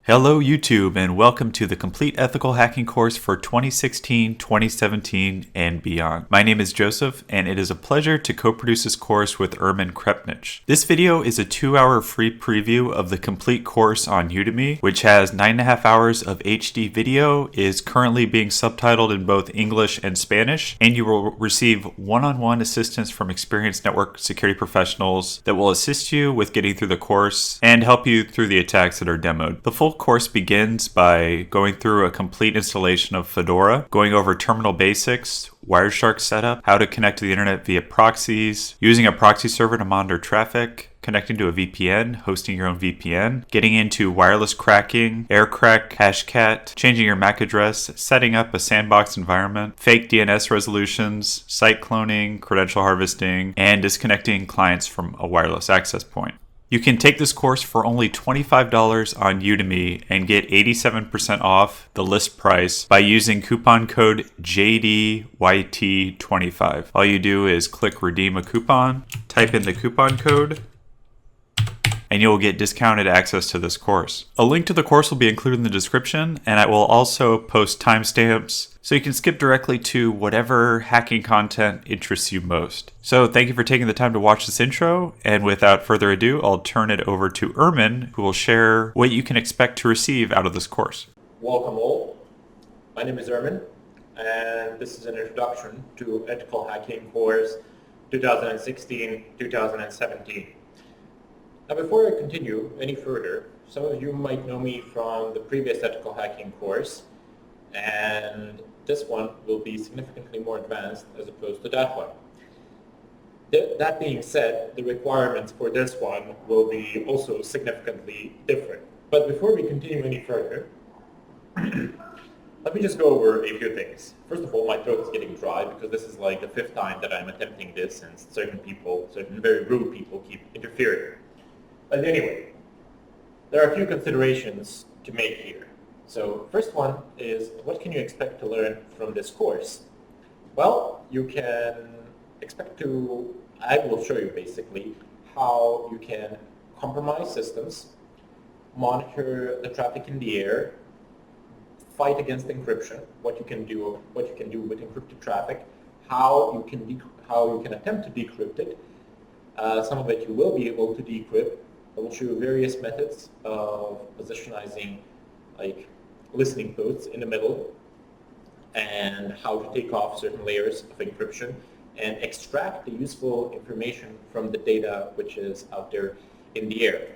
Hello YouTube and welcome to the Complete Ethical Hacking course for 2016, 2017, and beyond. My name is Joseph and it is a pleasure to co-produce this course with Ermin Krepnich. This video is a 2-hour free preview of the complete course on Udemy, which has 9.5 hours of HD video, is currently being subtitled in both English and Spanish, and you will receive one-on-one assistance from experienced network security professionals that will assist you with getting through the course and help you through the attacks that are demoed. The full course begins by going through a complete installation of Fedora, going over terminal basics, Wireshark setup, how to connect to the internet via proxies, using a proxy server to monitor traffic, connecting to a VPN, hosting your own VPN, getting into wireless cracking, aircrack, HashCat, changing your MAC address, setting up a sandbox environment, fake DNS resolutions, site cloning, credential harvesting, and disconnecting clients from a wireless access point. You can take this course for only $25 on Udemy and get 87% off the list price by using coupon code JDYT25. All you do is click redeem a coupon, type in the coupon code, and you'll get discounted access to this course. A link to the course will be included in the description, and I will also post timestamps so you can skip directly to whatever hacking content interests you most. So thank you for taking the time to watch this intro, and without further ado, I'll turn it over to Ermin, who will share what you can expect to receive out of this course. Welcome all. My name is Ermin, and this is an introduction to Ethical Hacking course 2016-2017. Now, before I continue any further, some of you might know me from the previous Ethical Hacking course, and this one will be significantly more advanced as opposed to that one. That being said, the requirements for this one will be also significantly different. But before we continue any further, let me just go over a few things. First of all, my throat is getting dry because this is like the 5th time that I'm attempting this, and certain very rude people keep interfering. But anyway, there are a few considerations to make here. So first one is, what can you expect to learn from this course? Well, you can expect to, I will show you basically how you can compromise systems, monitor the traffic in the air, fight against encryption, what you can do with encrypted traffic, how you can attempt to decrypt it. Some of it you will be able to decrypt. I will show you various methods of positioning like listening posts in the middle and how to take off certain layers of encryption and extract the useful information from the data which is out there in the air.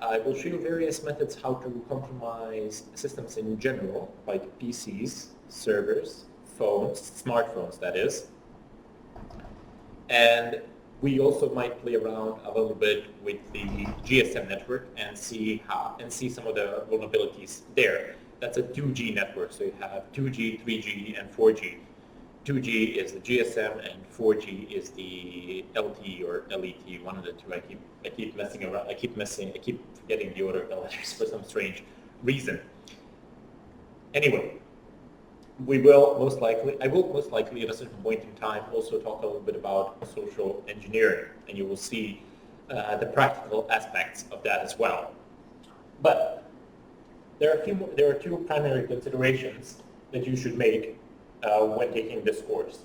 I will show you various methods how to compromise systems in general, like PCs, servers, phones, smartphones that is. And we also might play around a little bit with the GSM network and see some of the vulnerabilities there. That's a 2G network, so you have 2G, 3G, and 4G. 2G is the GSM, and 4G is the LTE or LET, one of the two. I keep messing around. I keep forgetting the order of the letters for some strange reason. Anyway. I will most likely at a certain point in time also talk a little bit about social engineering, and you will see the practical aspects of that as well. But there are two primary considerations that you should make when taking this course.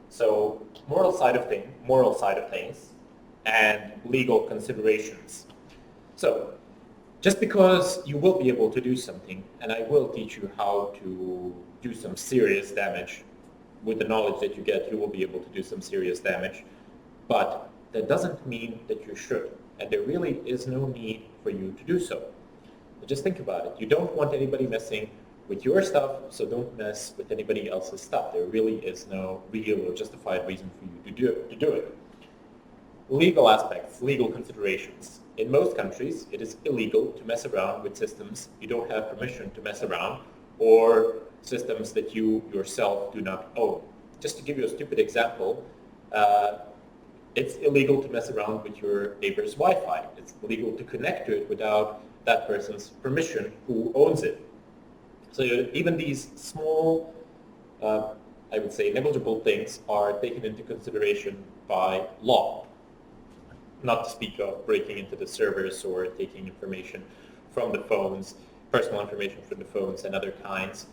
So moral side of things, and legal considerations. So just because you will be able to do something, and I will teach you how to do some serious damage, with the knowledge that you get, you will be able to do some serious damage, but that doesn't mean that you should, and there really is no need for you to do so. But just think about it. You don't want anybody messing with your stuff, so don't mess with anybody else's stuff. There really is no real or justified reason for you to do it. Legal aspects, legal considerations. In most countries, it is illegal to mess around with systems you don't have permission to mess around, or systems that you yourself do not own. Just to give you a stupid example, it's illegal to mess around with your neighbor's Wi-Fi. It's illegal to connect to it without that person's permission who owns it. So even these small, I would say negligible things are taken into consideration by law. Not to speak of breaking into the servers or taking information from the phones personal information for the phones and other kinds,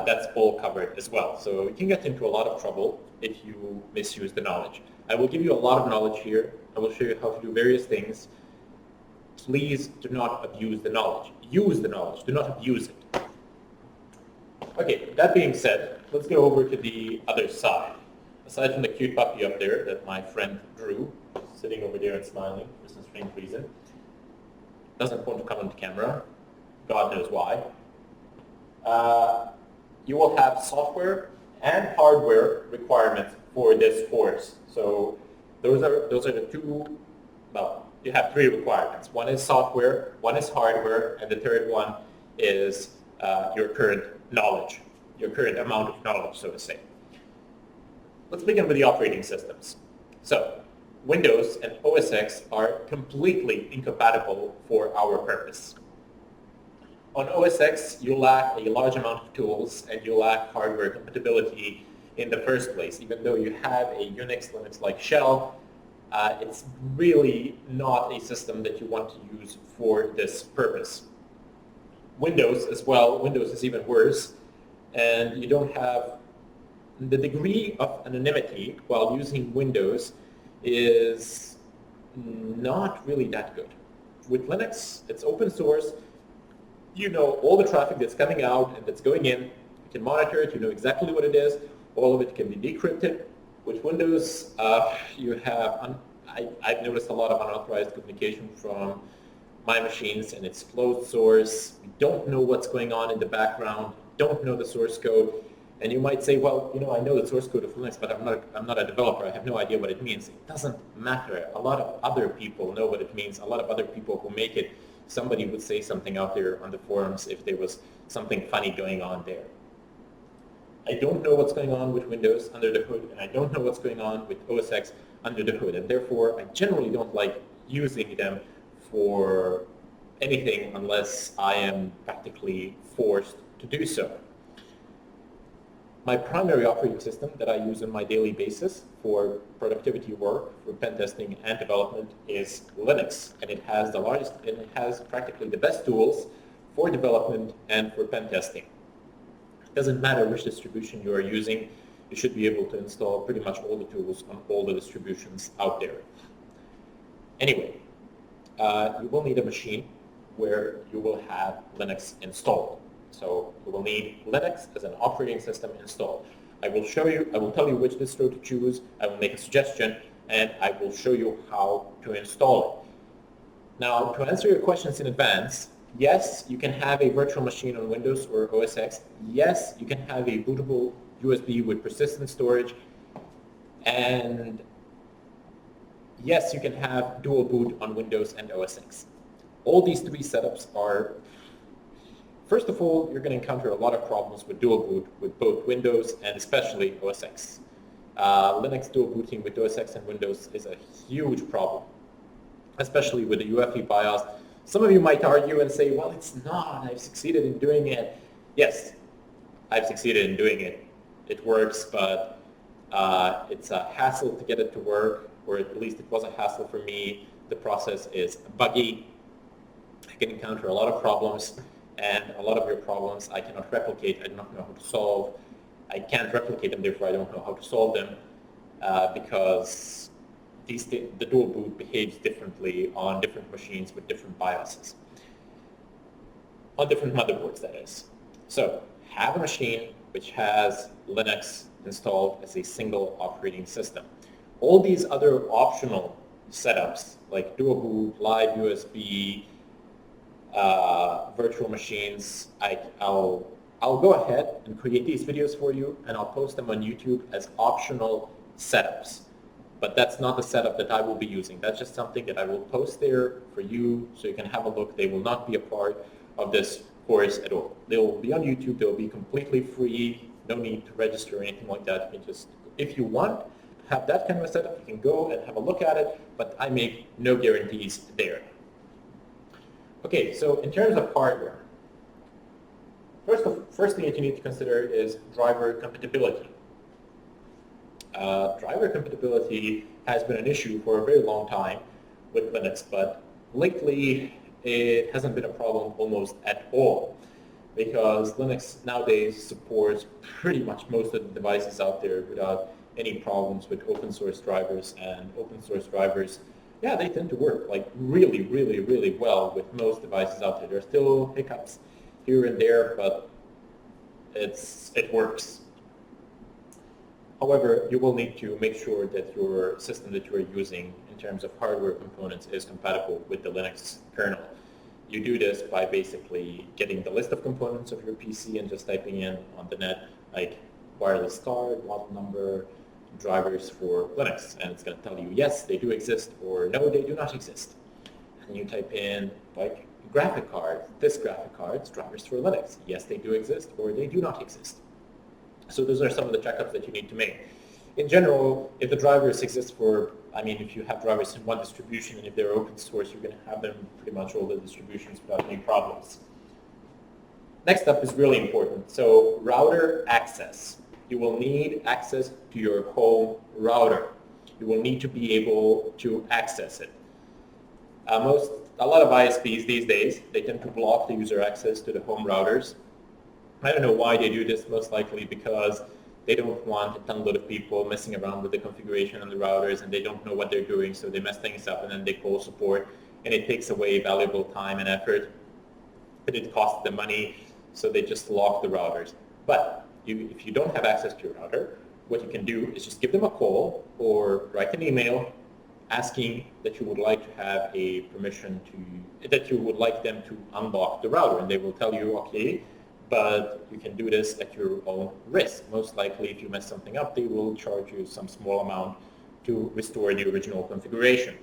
that's all covered as well. So you can get into a lot of trouble if you misuse the knowledge. I will give you a lot of knowledge here. I will show you how to do various things. Please do not abuse the knowledge. Use the knowledge, do not abuse it. Okay, that being said, let's go over to the other side. Aside from the cute puppy up there that my friend drew, sitting over there and smiling for some strange reason, doesn't want to come on camera, God knows why. You will have software and hardware requirements for this course. So those are the two, well, you have three requirements. One is software, one is hardware, and the third one is your current knowledge, your current amount of knowledge, so to say. Let's begin with the operating systems. So Windows and OS X are completely incompatible for our purpose. On OS X, you lack a large amount of tools and you lack hardware compatibility in the first place. Even though you have a Unix, Linux-like shell, it's really not a system that you want to use for this purpose. Windows as well, Windows is even worse, and you don't have the degree of anonymity while using Windows is not really that good. With Linux, it's open source. You know all the traffic that's coming out and that's going in. You can monitor it. You know exactly what it is. All of it can be decrypted. With Windows, you have, I've noticed a lot of unauthorized communication from my machines, and it's closed source. We don't know what's going on in the background. Don't know the source code. And you might say, well, you know, I know the source code of Linux, but I'm not a developer. I have no idea what it means. It doesn't matter. A lot of other people know what it means. A lot of other people who make it, somebody would say something out there on the forums if there was something funny going on there. I don't know what's going on with Windows under the hood, and I don't know what's going on with OS X under the hood, and therefore I generally don't like using them for anything unless I am practically forced to do so. My primary operating system that I use on my daily basis for productivity work, for pen testing and development is Linux, and it has the largest, and it has practically the best tools for development and for pen testing. It doesn't matter which distribution you are using, you should be able to install pretty much all the tools on all the distributions out there. Anyway, you will need a machine where you will have Linux installed. So you will need Linux as an operating system installed. I will tell you which distro to choose, I will make a suggestion, and I will show you how to install it. Now, to answer your questions in advance, yes, you can have a virtual machine on Windows or OS X. Yes, you can have a bootable USB with persistent storage. And yes, you can have dual boot on Windows and OS X. All these three setups are, first of all, you're going to encounter a lot of problems with dual boot with both Windows and especially OS X. Linux dual booting with OS X and Windows is a huge problem, especially with the UEFI BIOS. Some of you might argue and say, well, it's not. I've succeeded in doing it. Yes, I've succeeded in doing it. It works, but it's a hassle to get it to work, or at least it was a hassle for me. The process is buggy. I can encounter a lot of problems, and a lot of your problems I cannot replicate. I do not know how to solve. I can't replicate them, therefore I don't know how to solve them because the dual boot behaves differently on different machines with different BIOSes. On different motherboards, that is. So have a machine which has Linux installed as a single operating system. All these other optional setups like dual boot, live USB, virtual machines, I'll go ahead and create these videos for you, and I'll post them on YouTube as optional setups. But that's not the setup that I will be using. That's just something that I will post there for you so you can have a look. They will not be a part of this course at all. They will be on YouTube. They will be completely free. No need to register or anything like that. You can just, if you want to have that kind of a setup, you can go and have a look at it, but I make no guarantees there. Okay, so in terms of hardware, first thing that you need to consider is driver compatibility. Driver compatibility has been an issue for a very long time with Linux, but lately it hasn't been a problem almost at all, because Linux nowadays supports pretty much most of the devices out there without any problems with open source drivers, and open source drivers, yeah, they tend to work like really, really, really well with most devices out there. There's still hiccups here and there, but it works. However, you will need to make sure that your system that you're using in terms of hardware components is compatible with the Linux kernel. You do this by basically getting the list of components of your PC and just typing in on the net like wireless card, model number, drivers for Linux, and it's going to tell you yes, they do exist, or no, they do not exist. And you type in like graphic card, this graphic card's drivers for Linux. Yes, they do exist, or they do not exist. So those are some of the checkups that you need to make. In general, if the drivers exist for, I mean, if you have drivers in one distribution and if they're open source, you're going to have them pretty much all the distributions without any problems. Next up is really important. So router access. You will need access to your home router. You will need to be able to access it. A lot of ISPs these days, they tend to block the user access to the home routers. I don't know why they do this, most likely because they don't want a ton of people messing around with the configuration on the routers, and they don't know what they're doing, so they mess things up and then they call support, and it takes away valuable time and effort, but it costs them money, so they just lock the routers. But if you don't have access to your router, what you can do is just give them a call or write an email asking that you would like to have a permission to, that you would like them to unlock the router, and they will tell you, okay, but you can do this at your own risk. Most likely, if you mess something up, they will charge you some small amount to restore the original configuration.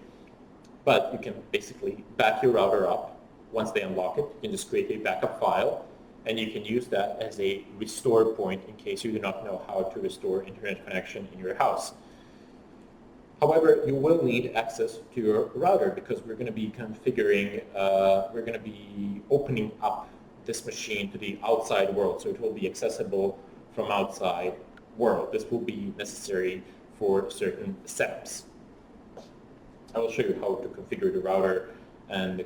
But you can basically back your router up. Once they unlock it, you can just create a backup file, and you can use that as a restore point in case you do not know how to restore internet connection in your house. However, you will need access to your router because we're going to be configuring, we're going to be opening up this machine to the outside world, so it will be accessible from outside world. This will be necessary for certain setups. I will show you how to configure the router, and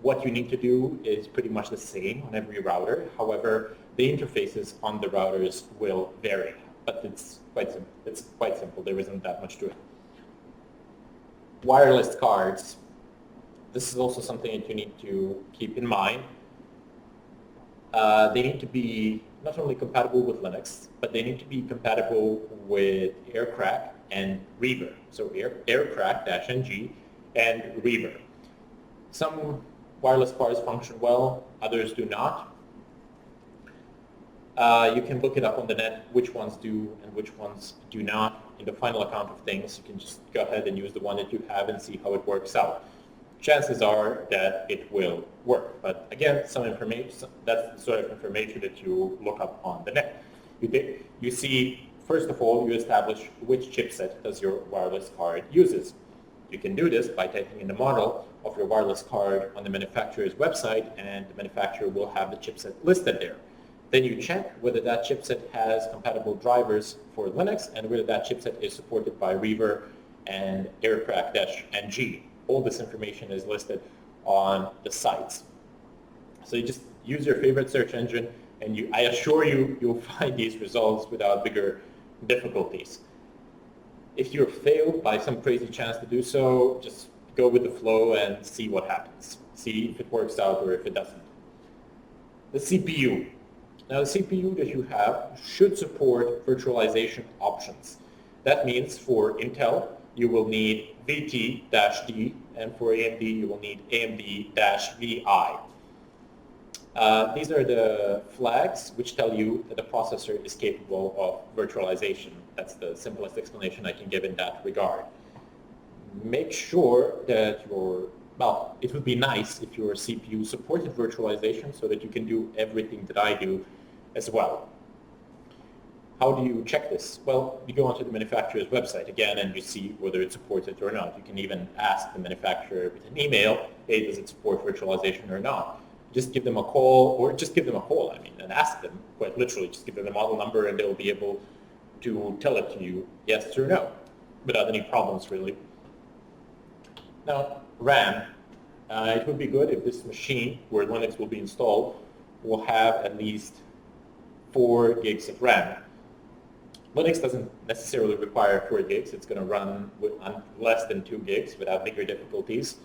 what you need to do is pretty much the same on every router. However, the interfaces on the routers will vary, but it's quite simple. There isn't that much to it. Wireless cards. This is also something that you need to keep in mind. They need to be not only compatible with Linux, but they need to be compatible with aircrack and reverb. So aircrack-ng and reverb. Some wireless cards function well, others do not. You can look it up on the net, which ones do and which ones do not. In the final account of things, you can just go ahead and use the one that you have and see how it works out. Chances are that it will work. But again, some information, that's the sort of information that you look up on the net. You see, first of all, you establish which chipset does your wireless card uses. You can do this by typing in the model of your wireless card on the manufacturer's website, and the manufacturer will have the chipset listed there. Then you check whether that chipset has compatible drivers for Linux and whether that chipset is supported by reverb and aircrack-ng. All this information is listed on the sites. So you just use your favorite search engine, and I assure you, you'll find these results without bigger difficulties. If you're failed by some crazy chance to do so, just go with the flow and see what happens. See if it works out or if it doesn't. The CPU. Now the CPU that you have should support virtualization options. That means for Intel, you will need VT-D, and for AMD, you will need AMD-VI. These are the flags which tell you that the processor is capable of virtualization. That's the simplest explanation I can give in that regard. Make sure that it would be nice if your CPU supported virtualization so that you can do everything that I do as well. How do you check this? Well, you go onto the manufacturer's website again and you see whether it supports it or not. You can even ask the manufacturer with an email, hey, does it support virtualization or not? Just give them a call, and ask them, quite literally, just give them the model number and they'll be able to tell it to you, yes or no, without any problems really. Now, RAM. It would be good if this machine where Linux will be installed will have at least 4 gigs of RAM. Linux doesn't necessarily require 4 gigs. It's going to run on less than 2 gigs without bigger difficulties.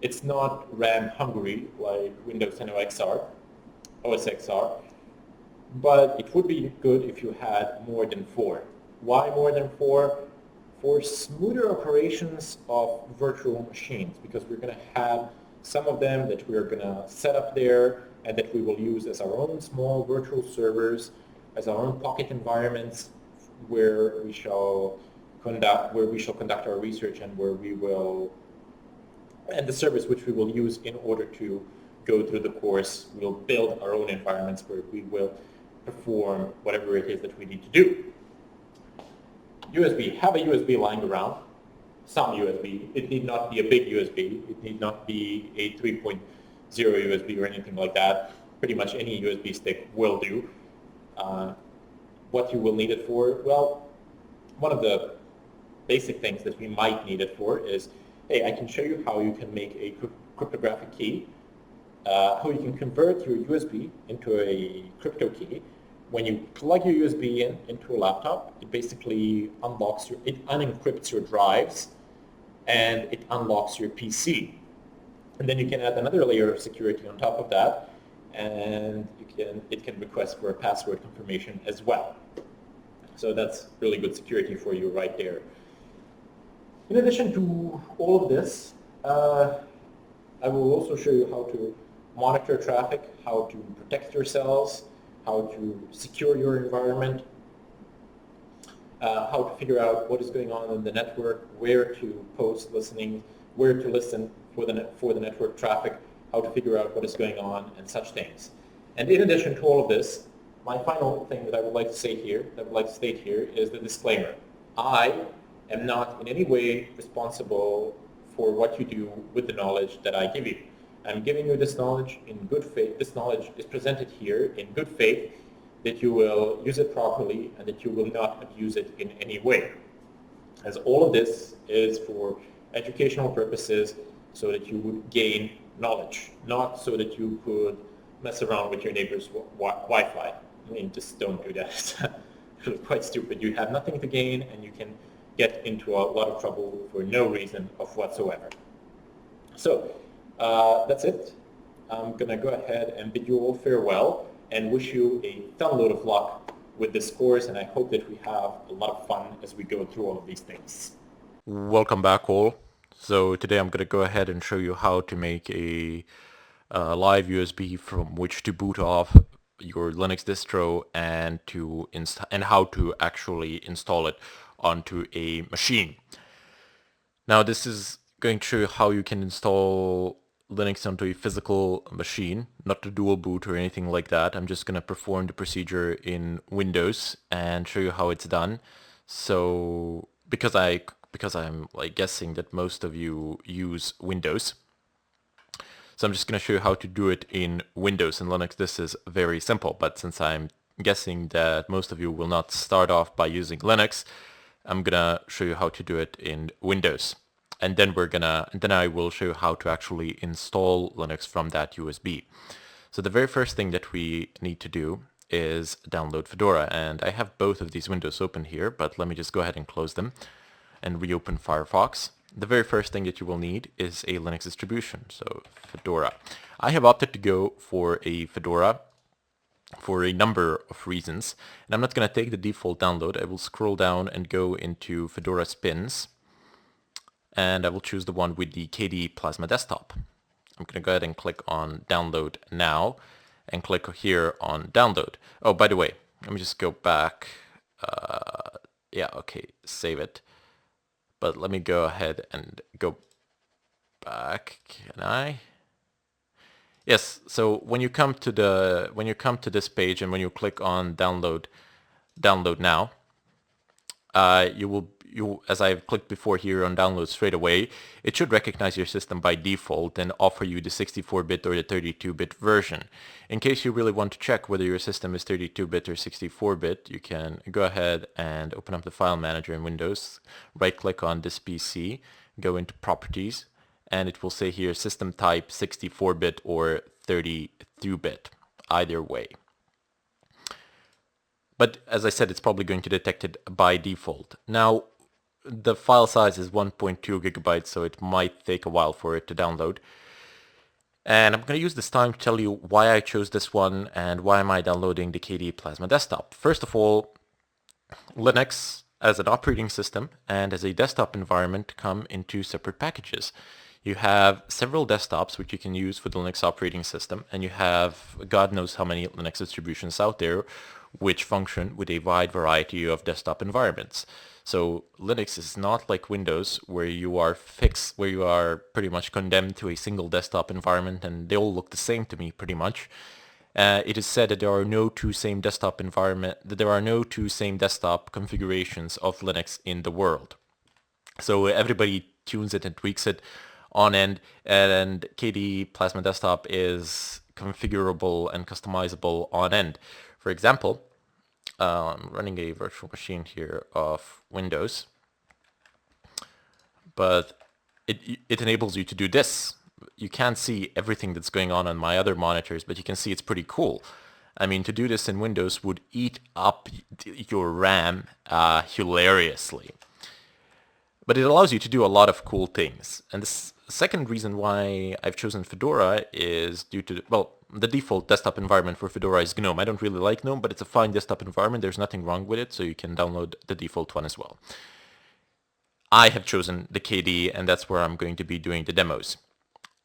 It's not RAM hungry like Windows 10 OS XR, but it would be good if you had more than 4. Why more than 4? For smoother operations of virtual machines, because we're going to have some of them that we're going to set up there and that we will use as our own small virtual servers, as our own pocket environments where we shall conduct our research and the service which we will use in order to go through the course. We'll build our own environments where we will perform whatever it is that we need to do. USB, have a USB lying around, some USB. It need not be a big USB. It need not be a 3.0 USB or anything like that. Pretty much any USB stick will do. What you will need it for? Well, one of the basic things that we might need it for is, hey, I can show you how you can make a cryptographic key, how you can convert your USB into a crypto key. When you plug your USB into a laptop, it basically unencrypts your drives, and it unlocks your PC. And then you can add another layer of security on top of that, and it can request for a password confirmation as well. So that's really good security for you right there. In addition to all of this, I will also show you how to monitor traffic, how to protect yourselves, how to secure your environment, how to figure out what is going on in the network, where to post listening, where to listen for the network traffic, how to figure out what is going on, and such things. And in addition to all of this, my final thing that I would like to state here is the disclaimer. I am not in any way responsible for what you do with the knowledge that I give you. I'm giving you this knowledge in good faith. This knowledge is presented here in good faith that you will use it properly and that you will not abuse it in any way. As all of this is for educational purposes so that you would gain knowledge, not so that you could mess around with your neighbor's Wi-Fi. I mean, just don't do that. It's quite stupid. You have nothing to gain and you can get into a lot of trouble for no reason of whatsoever. So that's it. I'm going to go ahead and bid you all farewell and wish you a ton load of luck with this course, and I hope that we have a lot of fun as we go through all of these things. Welcome back all. So today I'm going to go ahead and show you how to make a live USB from which to boot off your Linux distro and how to actually install it onto a machine. Now this is going to show you how you can install Linux onto a physical machine, not a dual boot or anything like that. I'm just going to perform the procedure in Windows and show you how it's done. So because I'm like guessing that most of you use Windows, so I'm just going to show you how to do it in Windows. In Linux this is very simple, but since I'm guessing that most of you will not start off by using Linux, I'm gonna show you how to do it in Windows. And then I will show you how to actually install Linux from that USB. So the very first thing that we need to do is download Fedora, and I have both of these windows open here, but let me just go ahead and close them and reopen Firefox. The very first thing that you will need is a Linux distribution, so Fedora. I have opted to go for a Fedora for a number of reasons, and I'm not going to take the default download. I will scroll down and go into Fedora Spins, and I will choose the one with the KDE Plasma Desktop. I'm going to go ahead and click on Download Now, and click here on Download. Oh, by the way, let me just go back. Yeah, okay, save it. But let me go ahead and go back. Can I? Yes. So when you come to this page and when you click on Download Now, as I've clicked before here on download straight away, it should recognize your system by default and offer you the 64-bit or the 32-bit version. In case you really want to check whether your system is 32-bit or 64-bit, you can go ahead and open up the file manager in Windows, right click on this PC, go into Properties, and it will say here system type 64-bit or 32-bit, either way. But as I said, it's probably going to detect it by default. Now, the file size is 1.2 gigabytes, so it might take a while for it to download. And I'm going to use this time to tell you why I chose this one and why am I downloading the KDE Plasma Desktop. First of all, Linux as an operating system and as a desktop environment come in two separate packages. You have several desktops which you can use for the Linux operating system, and you have God knows how many Linux distributions out there which function with a wide variety of desktop environments. So Linux is not like Windows where you are fixed, where you are pretty much condemned to a single desktop environment and they all look the same to me pretty much. It is said that there are no two same desktop configurations of Linux in the world. So everybody tunes it and tweaks it on end, and KDE Plasma Desktop is configurable and customizable on end. For example, I'm running a virtual machine here of Windows, but it enables you to do this. You can't see everything that's going on my other monitors, but you can see it's pretty cool. I mean, to do this in Windows would eat up your RAM hilariously. But it allows you to do a lot of cool things. And the second reason why I've chosen Fedora is due to, well, the default desktop environment for Fedora is GNOME. I don't really like GNOME, but it's a fine desktop environment. There's nothing wrong with it, so you can download the default one as well. I have chosen the KDE, and that's where I'm going to be doing the demos.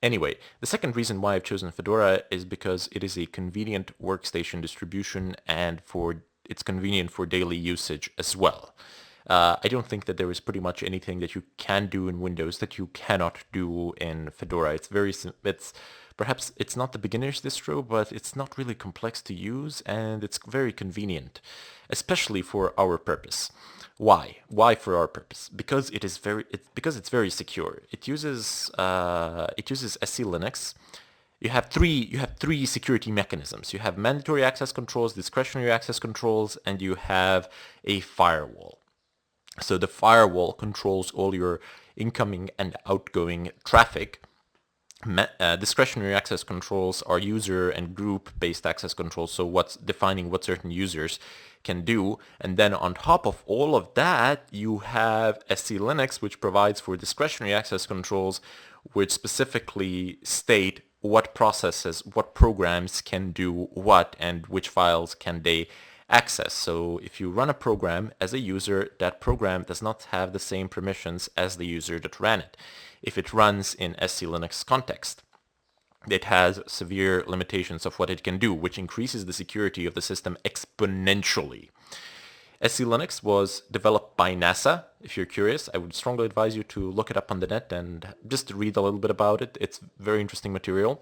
Anyway, the second reason why I've chosen Fedora is because it is a convenient workstation distribution and it's convenient for daily usage as well. I don't think that there is pretty much anything that you can do in Windows that you cannot do in Fedora. Perhaps it's not the beginner's distro, but it's not really complex to use and it's very convenient, especially for our purpose. Why? Why for our purpose? Because it's very secure. It uses SC Linux. You have three security mechanisms. You have mandatory access controls, discretionary access controls, and you have a firewall. So the firewall controls all your incoming and outgoing traffic. Discretionary access controls are user and group-based access controls, so what's defining what certain users can do. And then on top of all of that, you have SC Linux, which provides for discretionary access controls, which specifically state what processes, what programs can do what, and which files can they access. So if you run a program as a user, that program does not have the same permissions as the user that ran it. If it runs in SC Linux context, it has severe limitations of what it can do, which increases the security of the system exponentially. SC Linux was developed by NASA. If you're curious, I would strongly advise you to look it up on the net and just read a little bit about it. It's very interesting material.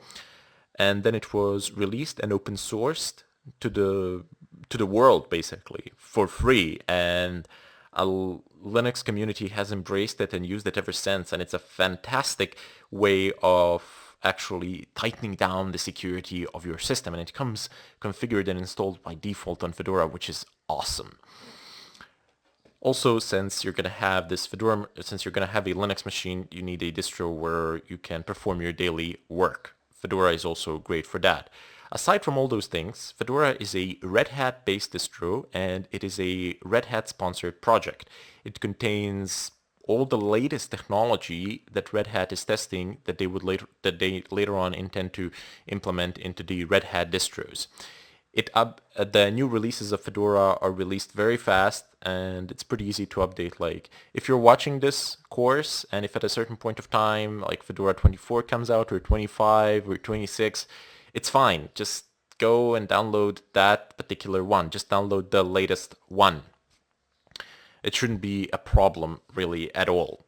And then it was released and open sourced to the world basically for free, and a Linux community has embraced it and used it ever since, and it's a fantastic way of actually tightening down the security of your system, and it comes configured and installed by default on Fedora, which is awesome. Also, since you're going to have a Linux machine, you need a distro where you can perform your daily work. Fedora is also great for that. Aside from all those things, Fedora is a Red Hat based distro, and it is a Red Hat sponsored project. It contains all the latest technology that Red Hat is testing that they later on intend to implement into the Red Hat distros. The new releases of Fedora are released very fast, and it's pretty easy to update. Like, if you're watching this course and if at a certain point of time like Fedora 24 comes out or 25 or 26, it's fine. Just go and download that particular one. Just download the latest one. It shouldn't be a problem really at all.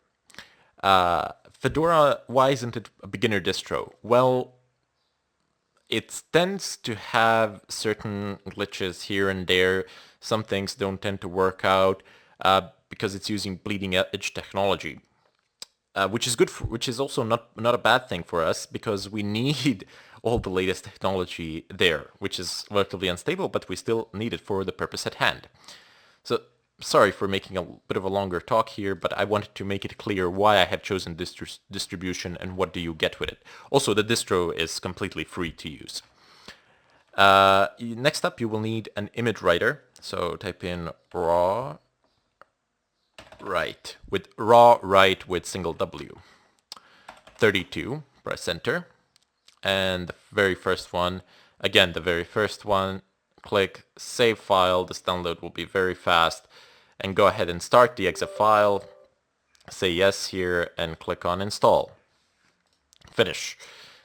Fedora, why isn't it a beginner distro? Well, it tends to have certain glitches here and there. Some things don't tend to work out because it's using bleeding edge technology, which is good. Which is also not a bad thing for us, because we need all the latest technology there, which is relatively unstable, but we still need it for the purpose at hand. So sorry for making a bit of a longer talk here, but I wanted to make it clear why I have chosen this distribution and what do you get with it. Also, the distro is completely free to use. Next up, you will need an image writer. So type in raw write with single W. 32, press enter. And the very first one, again, click save file. This download will be very fast. And go ahead and start the exe file. Say yes here and click on install. Finish.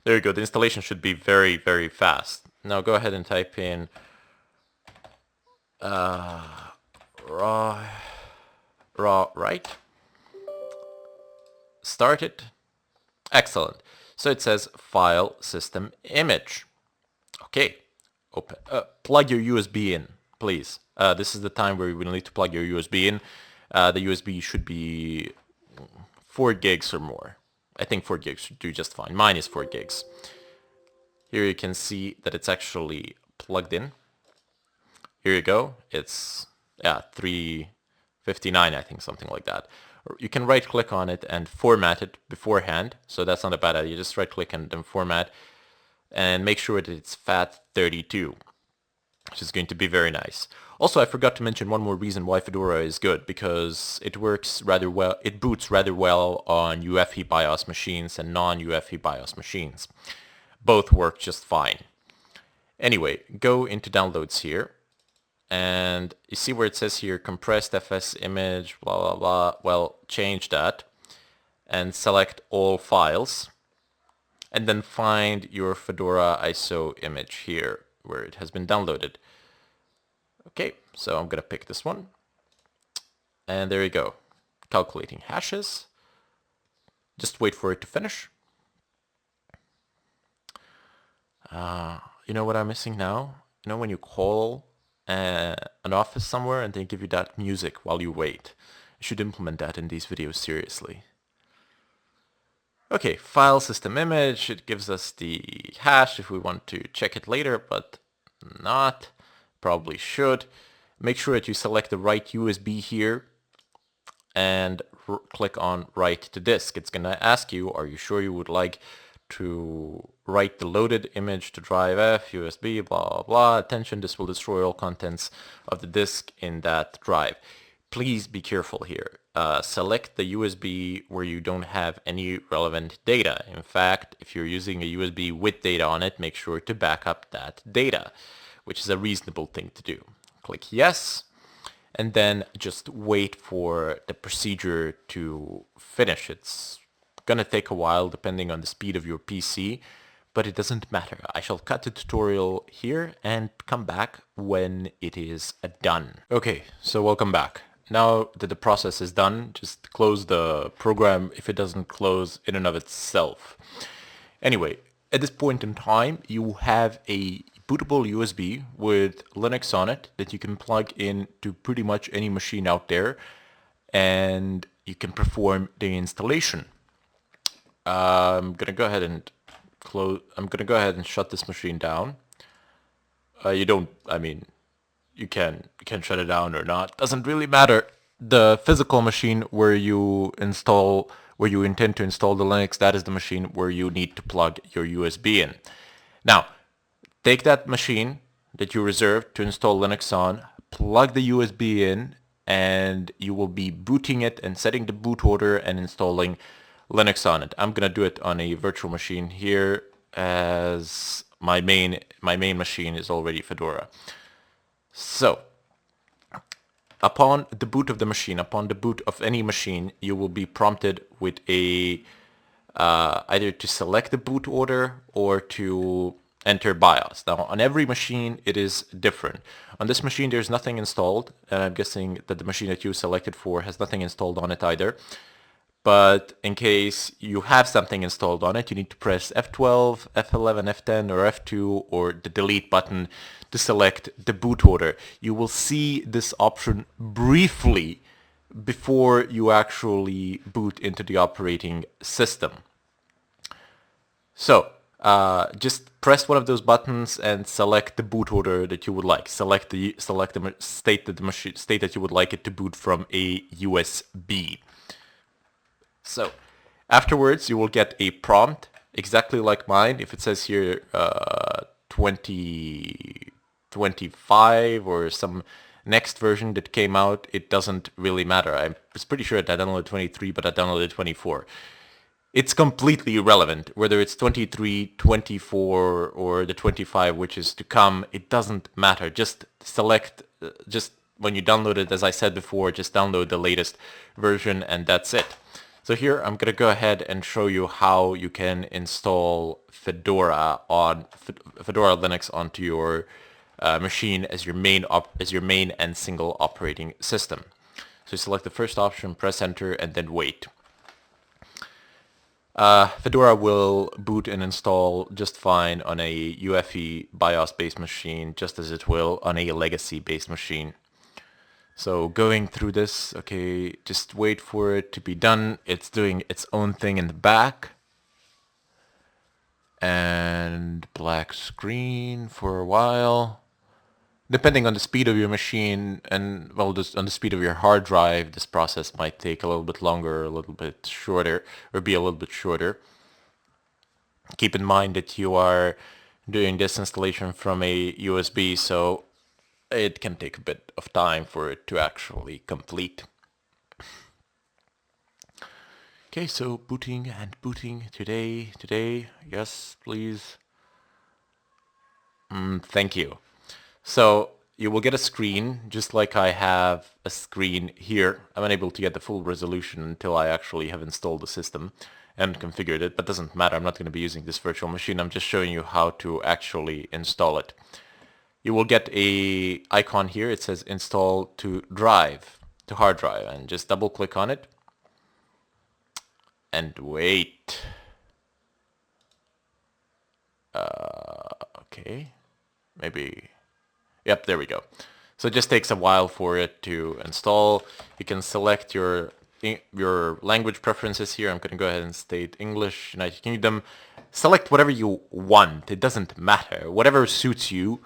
There you go. The installation should be very, very fast. Now go ahead and type in raw write. Start it. Excellent. So it says file system image. Okay. Open. Plug your USB in, please. This is the time where you will need to plug your USB in. The USB should be 4 gigs or more. I think 4 gigs should do just fine. Mine is 4 gigs. Here you can see that it's actually plugged in. Here you go. It's 359, I think, something like that. You can right click on it and format it beforehand. So that's not a bad idea. Just right click and then format and make sure that it's FAT32, which is going to be very nice. Also, I forgot to mention one more reason why Fedora is good, because it works rather well. It boots rather well on UEFI BIOS machines and non-UEFI BIOS machines. Both work just fine. Anyway, go into downloads here. And you see where it says here, compressed FS image, blah, blah, blah. Well, change that and select all files. And then find your Fedora ISO image here where it has been downloaded. Okay, so I'm going to pick this one. And there you go. Calculating hashes. Just wait for it to finish. You know what I'm missing now? You know when you call an office somewhere and they give you that music while you wait? You should implement that in these videos seriously. Okay, file system image. It gives us the hash if we want to check it later, but not. Probably should. Make sure that you select the right USB here and click on write to disk. It's going to ask you, are you sure you would like to write the loaded image to drive F, USB, blah, blah, blah. Attention, this will destroy all contents of the disk in that drive. Please be careful here. Select the USB where you don't have any relevant data. In fact, if you're using a USB with data on it, make sure to back up that data, which is a reasonable thing to do. Click yes, and then just wait for the procedure to finish. It's gonna take a while depending on the speed of your PC, but it doesn't matter. I shall cut the tutorial here and come back when it is done. Okay, so welcome back. Now that the process is done, just close the program if it doesn't close in and of itself. Anyway, at this point in time, you have a bootable USB with Linux on it that you can plug in to pretty much any machine out there, and you can perform the installation. I'm gonna go ahead and shut this machine down. You can shut it down or not. Doesn't really matter. The physical machine where you intend to install the Linux, that is the machine where you need to plug your USB in. Now, take that machine that you reserved to install Linux on, plug the USB in, and you will be booting it and setting the boot order and installing Linux on it. I'm gonna do it on a virtual machine here, as my main machine is already Fedora. So, upon the boot of the machine, upon the boot of any machine, you will be prompted with a either to select the boot order or to enter BIOS. Now, on every machine, it is different. On this machine, there's nothing installed, and I'm guessing that the machine that you selected for has nothing installed on it either. But in case you have something installed on it, you need to press F12, F11, F10, or F2, or the delete button to select the boot order. You will see this option briefly before you actually boot into the operating system. So, just press one of those buttons and select the boot order that you would like. Select the state that you would like it to boot from a USB. So afterwards, you will get a prompt exactly like mine. If it says here 2025 or some next version that came out, it doesn't really matter. I was pretty sure that I downloaded 23, but I downloaded 24. It's completely irrelevant whether it's 23, 24, or the 25 which is to come. It doesn't matter. Just select, just when you download it, as I said before, just download the latest version and that's it. So here I'm going to go ahead and show you how you can install Fedora Linux onto your machine as your main and single operating system. So select the first option, press enter, and then wait. Fedora will boot and install just fine on a UEFI BIOS-based machine, just as it will on a legacy-based machine. So going through this, okay, just wait for it to be done. It's doing its own thing in the back. And black screen for a while. Depending on the speed of your machine and, well, just on the speed of your hard drive, this process might take a little bit longer, a little bit shorter, or be a little bit shorter. Keep in mind that you are doing this installation from a USB, so it can take a bit of time for it to actually complete. Okay, so booting and booting today, yes, please. Thank you. So you will get a screen, just like I have a screen here. I'm unable to get the full resolution until I actually have installed the system and configured it, but doesn't matter. I'm not going to be using this virtual machine. I'm just showing you how to actually install it. You will get a icon here. It says install to hard drive, and just double click on it and wait. Okay, maybe. Yep, there we go. So it just takes a while for it to install. You can select your language preferences here. I'm going to go ahead and state English, United Kingdom. Select whatever you want. It doesn't matter. Whatever suits you.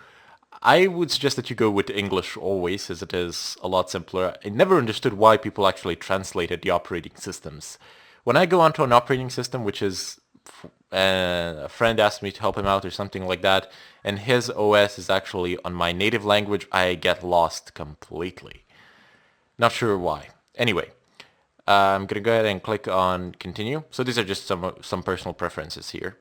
I would suggest that you go with English always, as it is a lot simpler. I never understood why people actually translated the operating systems. When I go onto an operating system, which is a friend asked me to help him out or something like that, and his OS is actually on my native language, I get lost completely. Not sure why. Anyway, I'm going to go ahead and click on continue. So these are just some personal preferences here.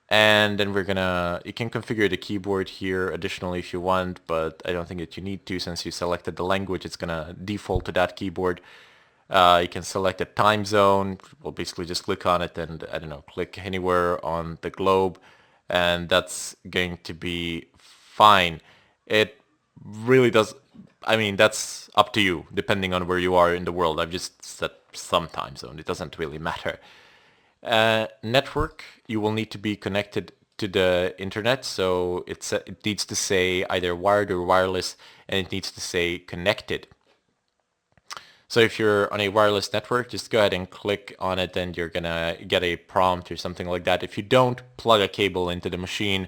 And then you can configure the keyboard here additionally if you want, but I don't think that you need to. Since you selected the language, it's going to default to that keyboard. You can select a time zone. We'll basically just click on it and, I don't know, click anywhere on the globe, and that's going to be fine. It really does, I mean, that's up to you, depending on where you are in the world. I've just set some time zone. It doesn't really matter. Network, you will need to be connected to the internet, so it needs to say either wired or wireless, and it needs to say connected. So if you're on a wireless network, just go ahead and click on it and you're gonna get a prompt or something like that. If you don't, plug a cable into the machine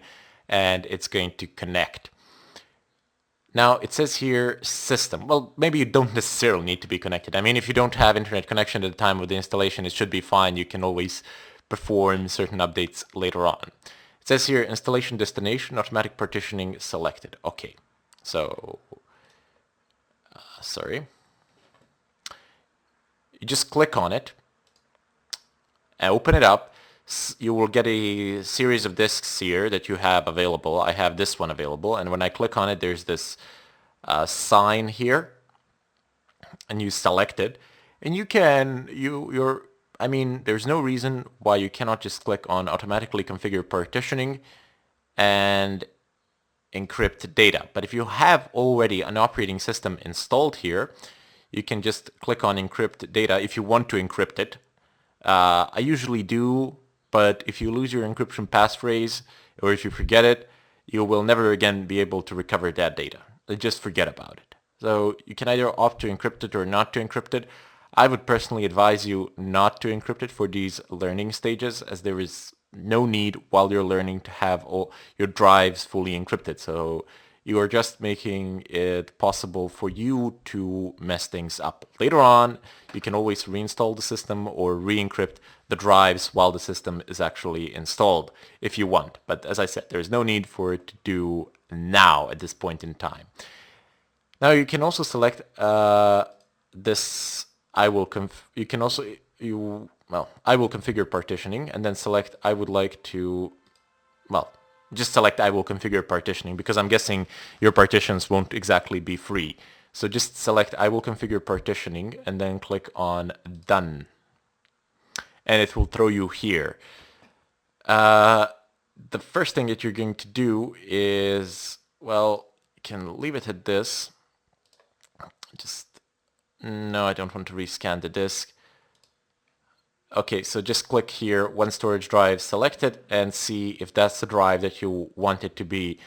and it's going to connect. Now it says here system. Well, maybe you don't necessarily need to be connected. I mean, if you don't have internet connection at the time of the installation, it should be fine. You can always perform certain updates later on. It says here installation destination, automatic partitioning selected. Okay, so sorry. You just click on it, open it up. You will get a series of disks here that you have available. I have this one available, and when I click on it, there's this sign here, and you select it, and you can, I mean, there's no reason why you cannot just click on automatically configure partitioning and encrypt data. But if you have already an operating system installed here, you can just click on encrypt data if you want to encrypt it. I usually do, but if you lose your encryption passphrase or if you forget it, you will never again be able to recover that data. Just forget about it. So you can either opt to encrypt it or not to encrypt it. I would personally advise you not to encrypt it for these learning stages, as there is no need while you're learning to have all your drives fully encrypted. So you are just making it possible for you to mess things up. Later on, you can always reinstall the system or re-encrypt the drives while the system is actually installed if you want. But as I said, there's no need for it to do now at this point in time. Now you can also select this I will configure partitioning, and then select I would like to, well, just select I will configure partitioning, because I'm guessing your partitions won't exactly be free. So just select I will configure partitioning and then click on done. And it will throw you here. The first thing that you're going to do is, well, you can leave it at this. No, I don't want to rescan the disk. Okay, so just click here, one storage drive selected, and see if that's the drive that you want it to be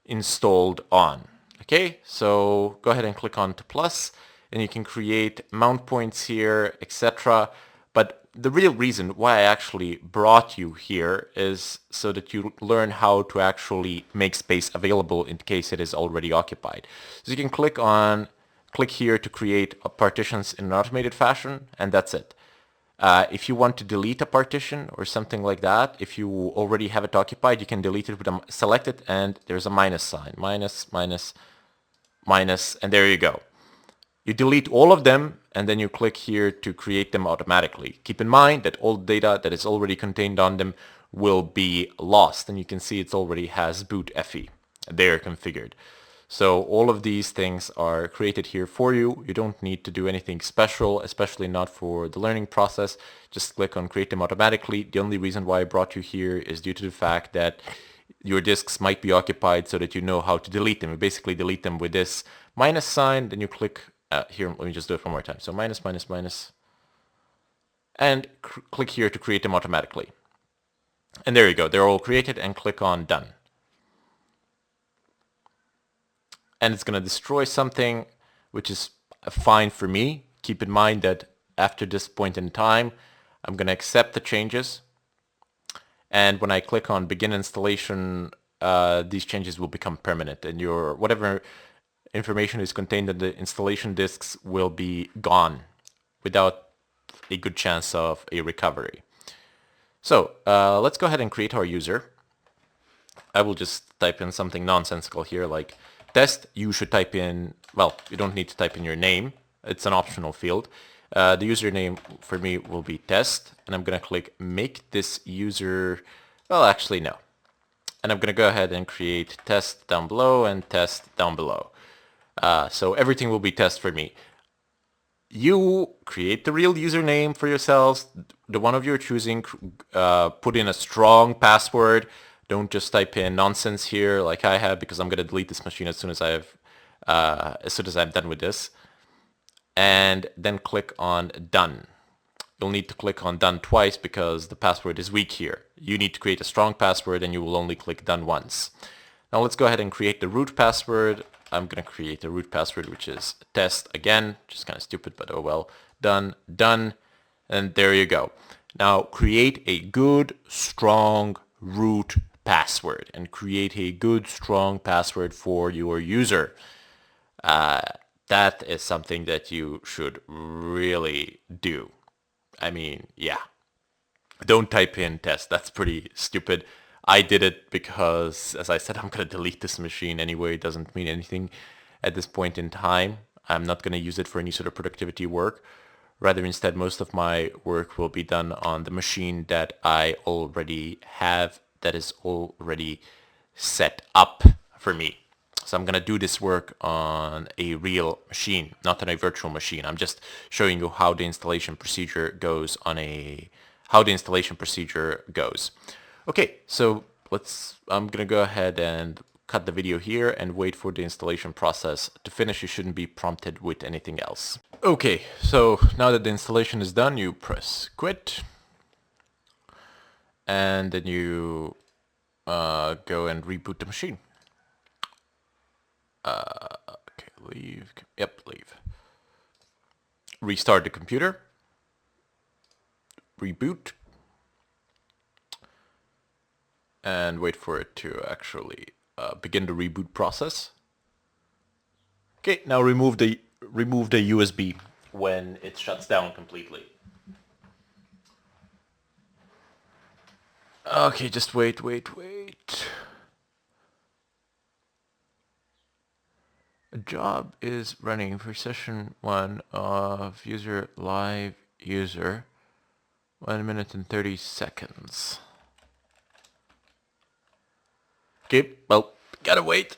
installed on. Okay, so go ahead and click on to plus, and you can create mount points here, etc. But the real reason why I actually brought you here is so that you learn how to actually make space available in case it is already occupied. So you can click here to create partitions in an automated fashion, and that's it. If you want to delete a partition or something like that, if you already have it occupied, you can delete it with select it, and there's a minus sign. Minus, minus, minus, and there you go. You delete all of them, and then you click here to create them automatically. Keep in mind that all data that is already contained on them will be lost, and you can see it already has boot FE there configured. So all of these things are created here for you. You don't need to do anything special, especially not for the learning process. Just click on create them automatically. The only reason why I brought you here is due to the fact that your disks might be occupied, so that you know how to delete them. You basically delete them with this minus sign, then you click here. Let me just do it one more time. So minus, minus, minus, and click here to create them automatically. And there you go. They're all created, and click on done. And it's going to destroy something, which is fine for me. Keep in mind that after this point in time, I'm going to accept the changes. And when I click on begin installation, these changes will become permanent, and your whatever information is contained in the installation disks will be gone without a good chance of a recovery. So let's go ahead and create our user. I will just type in something nonsensical here like test. You should type in, well, you don't need to type in your name. It's an optional field. The username for me will be test, and I'm going to click make this user, well, actually no. And I'm going to go ahead and create test down below and test down below. So everything will be test for me. You create the real username for yourselves, the one of your choosing, put in a strong password. Don't just type in nonsense here like I have, because I'm going to delete this machine as soon as I'm done with this. And then click on done. You'll need to click on done twice because the password is weak here. You need to create a strong password, and you will only click done once. Now let's go ahead and create the root password. I'm going to create a root password, which is test again, which is kind of stupid, but oh well. Done, done, and there you go. Now create a good, strong root password, and create a good, strong password for your user. That is something that you should really do. I mean, yeah. Don't type in test. That's pretty stupid. I did it because, as I said, I'm going to delete this machine anyway. It doesn't mean anything at this point in time. I'm not going to use it for any sort of productivity work. Rather, instead, most of my work will be done on the machine that I already have, that is already set up for me. So I'm going to do this work on a real machine, not on a virtual machine. I'm just showing you how the installation procedure goes Okay, so I'm going to go ahead and cut the video here and wait for the installation process to finish. You shouldn't be prompted with anything else. Okay, so now that the installation is done, you press quit. And then you go and reboot the machine. Okay, leave. Yep, leave. Restart the computer. Reboot. and wait for it to actually begin the reboot process. Okay, now remove the USB when it shuts down completely. Okay, just wait. A job is running for session 1 of user live user. 1 minute and 30 seconds. Okay, well, gotta wait.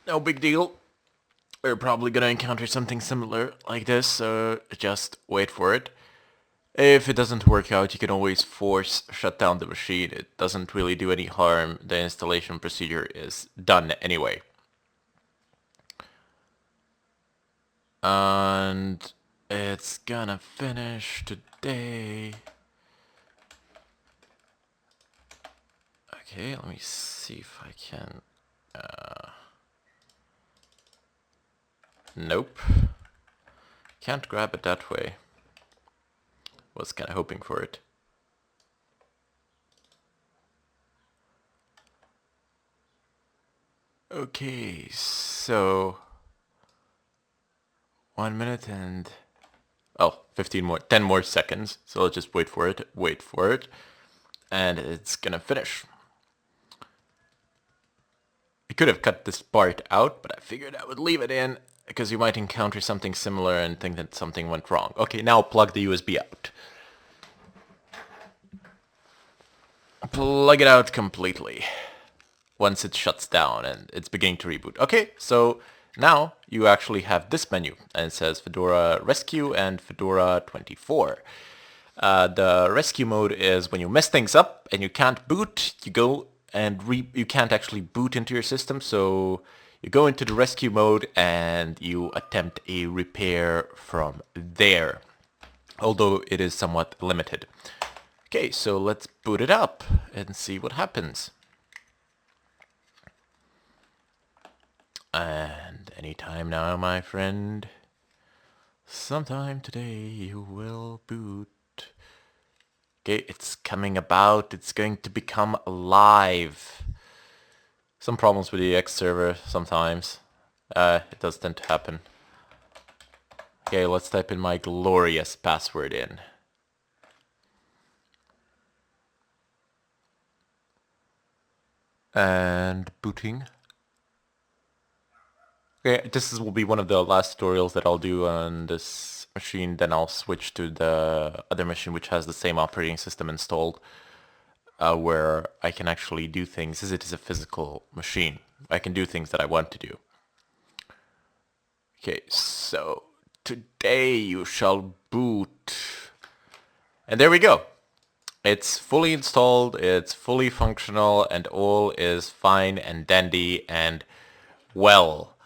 No big deal. We're probably gonna encounter something similar like this, so just wait for it. If it doesn't work out, you can always force shut down the machine. It doesn't really do any harm. The installation procedure is done anyway. And it's gonna finish today. Okay, let me see if I can... Nope. Can't grab it that way. Was kind of hoping for it. Okay, so 1 minute and 10 more seconds. So let's just wait for it, and it's gonna finish. I could have cut this part out, but I figured I would leave it in because you might encounter something similar and think that something went wrong. Okay, now plug the USB out. Plug it out completely once it shuts down and it's beginning to reboot. Okay, so now you actually have this menu, and it says Fedora Rescue and Fedora 24. The rescue mode is when you mess things up and you can't boot, you go and you can't actually boot into your system, so you go into the rescue mode and you attempt a repair from there, although it is somewhat limited. Okay, so let's boot it up and see what happens. And anytime now, my friend, sometime today you will boot. Okay, it's coming about. It's going to become alive. Some problems with the X server sometimes. It does tend to happen. Okay, let's type in my glorious password in. And booting. Okay, this will be one of the last tutorials that I'll do on this machine. Then I'll switch to the other machine which has the same operating system installed, where I can actually do things as it is a physical machine. I can do things that I want to do. Okay, so today you shall boot. And there we go. It's fully installed, it's fully functional, and all is fine and dandy and well.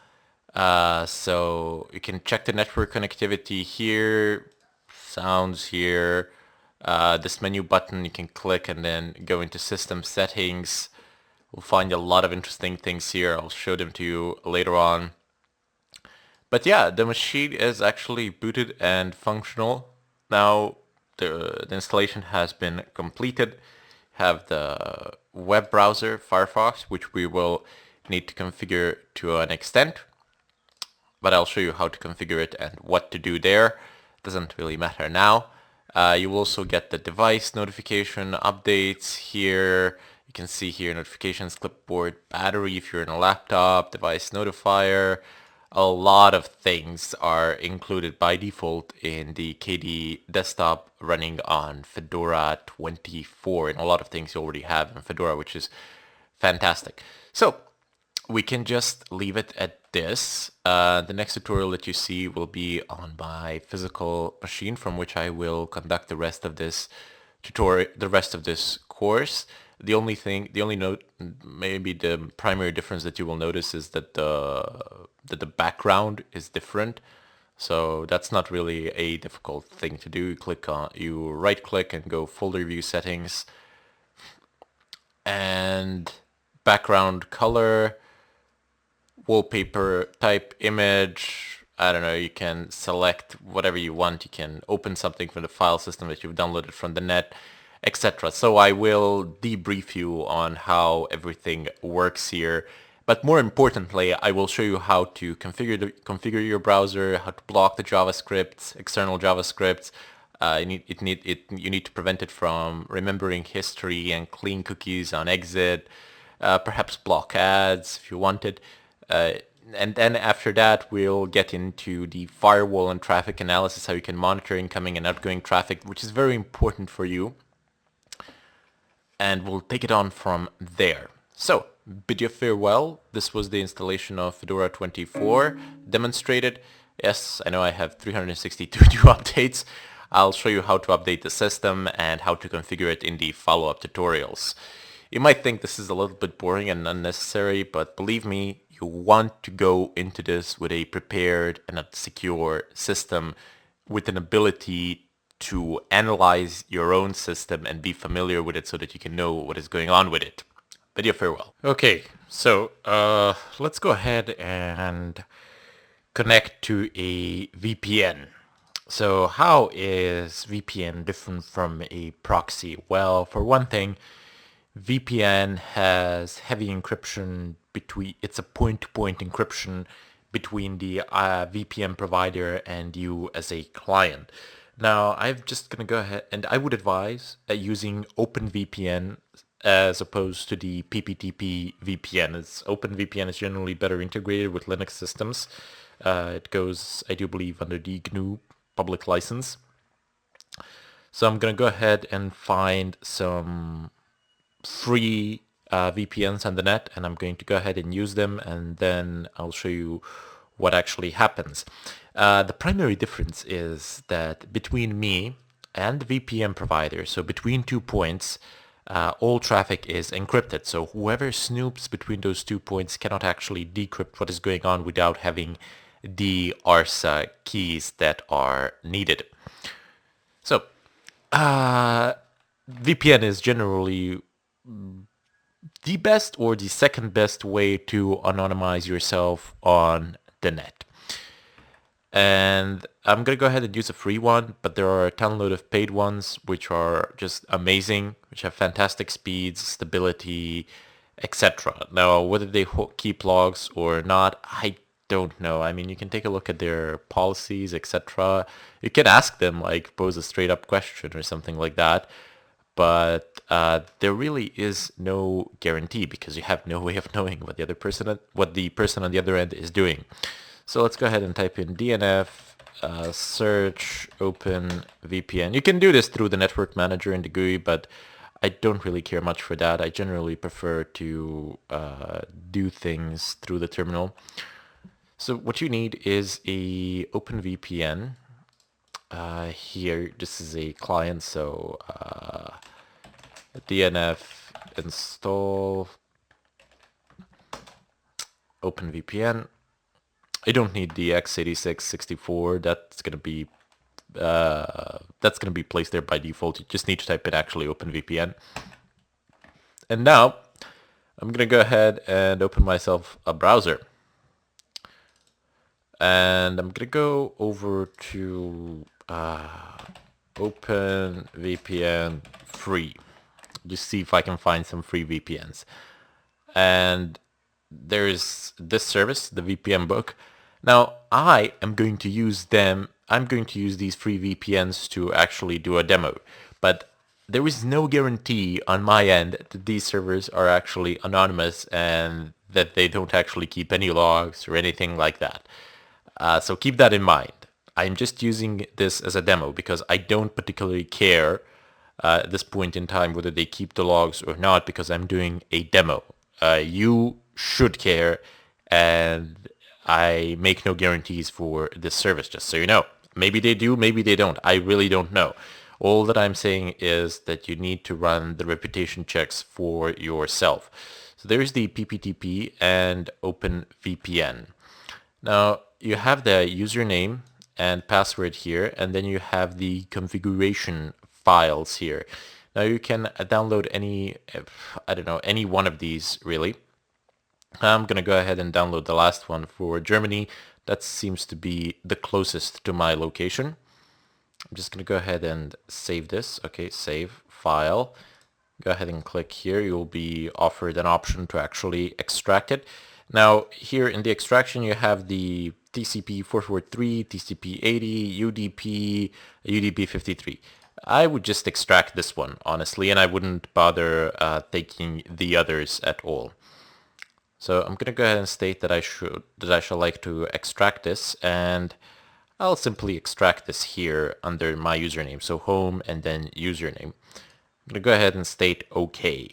So you can check the network connectivity here, sounds here, this menu button you can click and then go into system settings. We'll find a lot of interesting things here. I'll show them to you later on. But yeah, the machine is actually booted and functional. Now the installation has been completed. Have the web browser, Firefox, which we will need to configure to an extent. But I'll show you how to configure it and what to do there. Doesn't really matter now. You will also get the device notification updates here. You can see here notifications, clipboard, battery if you're in a laptop, device notifier. A lot of things are included by default in the KDE desktop running on Fedora 24, and a lot of things you already have in Fedora, which is fantastic. So we can just leave it at this. The next tutorial that you see will be on my physical machine, from which I will conduct the rest of this tutorial, the rest of this course. The only note, maybe the primary difference that you will notice is that the background is different. So that's not really a difficult thing to do. You right click and go folder view settings, and background color, wallpaper type, image, I don't know, you can select whatever you want. You can open something from the file system that you've downloaded from the net, etc. So I will debrief you on how everything works here. But more importantly, I will show you how to configure your browser, how to block the JavaScript, external JavaScript. You need to prevent it from remembering history and clean cookies on exit. Perhaps block ads if you wanted. And then after that, we'll get into the firewall and traffic analysis, how you can monitor incoming and outgoing traffic, which is very important for you. And we'll take it on from there. So, bid you farewell. This was the installation of Fedora 24 demonstrated. Yes, I know I have 362 new updates. I'll show you how to update the system and how to configure it in the follow-up tutorials. You might think this is a little bit boring and unnecessary, but believe me, you want to go into this with a prepared and a secure system with an ability to analyze your own system and be familiar with it so that you can know what is going on with it. Bid you farewell. Okay, so let's go ahead and connect to a VPN. So how is VPN different from a proxy? Well, for one thing, VPN has heavy encryption it's a point-to-point encryption between the VPN provider and you as a client. Now, I'm just going to go ahead and I would advise using OpenVPN as opposed to the PPTP VPN. OpenVPN is generally better integrated with Linux systems. It goes, I do believe, under the GNU public license. So I'm going to go ahead and find some free VPNs on the net, and I'm going to go ahead and use them, and then I'll show you what actually happens. The primary difference is that between me and the VPN provider, so between 2 points, all traffic is encrypted. So whoever snoops between those 2 points cannot actually decrypt what is going on without having the ARSA keys that are needed. So VPN is generally the best or the second best way to anonymize yourself on the net. And I'm going to go ahead and use a free one, but there are a ton of paid ones which are just amazing, which have fantastic speeds, stability, etc. Now, whether they keep logs or not, I don't know. I mean, you can take a look at their policies, etc. You can ask them, like, pose a straight up question or something like that. But there really is no guarantee because you have no way of knowing what the person on the other end is doing. So let's go ahead and type in DNF search open VPN. You can do this through the network manager in the GUI, but I don't really care much for that. I generally prefer to do things through the terminal. So what you need is a OpenVPN. Here, this is a client, so DNF install OpenVPN. I don't need the x86-64. That's gonna be placed there by default. You just need to type in actually OpenVPN. And now I'm gonna go ahead and open myself a browser. And I'm gonna go over to OpenVPN free. Just see if I can find some free VPNs. And there's this service, the VPN book. Now I am going to use them. I'm going to use these free VPNs to actually do a demo. But there is no guarantee on my end that these servers are actually anonymous and that they don't actually keep any logs or anything like that. So keep that in mind. I'm just using this as a demo because I don't particularly care at this point in time whether they keep the logs or not because I'm doing a demo. You should care, and I make no guarantees for this service, just so you know. Maybe they do, maybe they don't. I really don't know. All that I'm saying is that you need to run the reputation checks for yourself. So there's the PPTP and OpenVPN. Now, you have the username and password here, and then you have the configuration files here. Now you can download any one of these really. I'm gonna go ahead and download the last one for Germany. That seems to be the closest to my location. I'm just gonna go ahead and save this. Okay, save file. Go ahead and click here. You'll be offered an option to actually extract it. Now here in the extraction you have the TCP 443, TCP 80, UDP, UDP 53. I would just extract this one, honestly, and I wouldn't bother taking the others at all. So I'm gonna go ahead and state that I shall like to extract this, and I'll simply extract this here under my username. So home and then username. I'm gonna go ahead and state OK.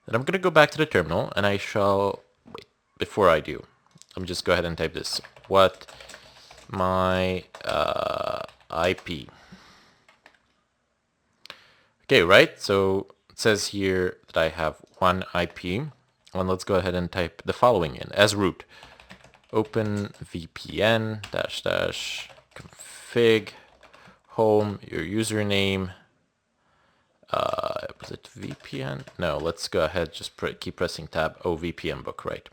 Then I'm gonna go back to the terminal, and I shall wait. Before I do, let me just go ahead and type this. What my IP. Okay, right? So it says here that I have one IP. And let's go ahead and type the following in as root. Open VPN --config home, your username. Was it VPN? No, let's go ahead, just keep pressing tab. Oh, VPN book, right.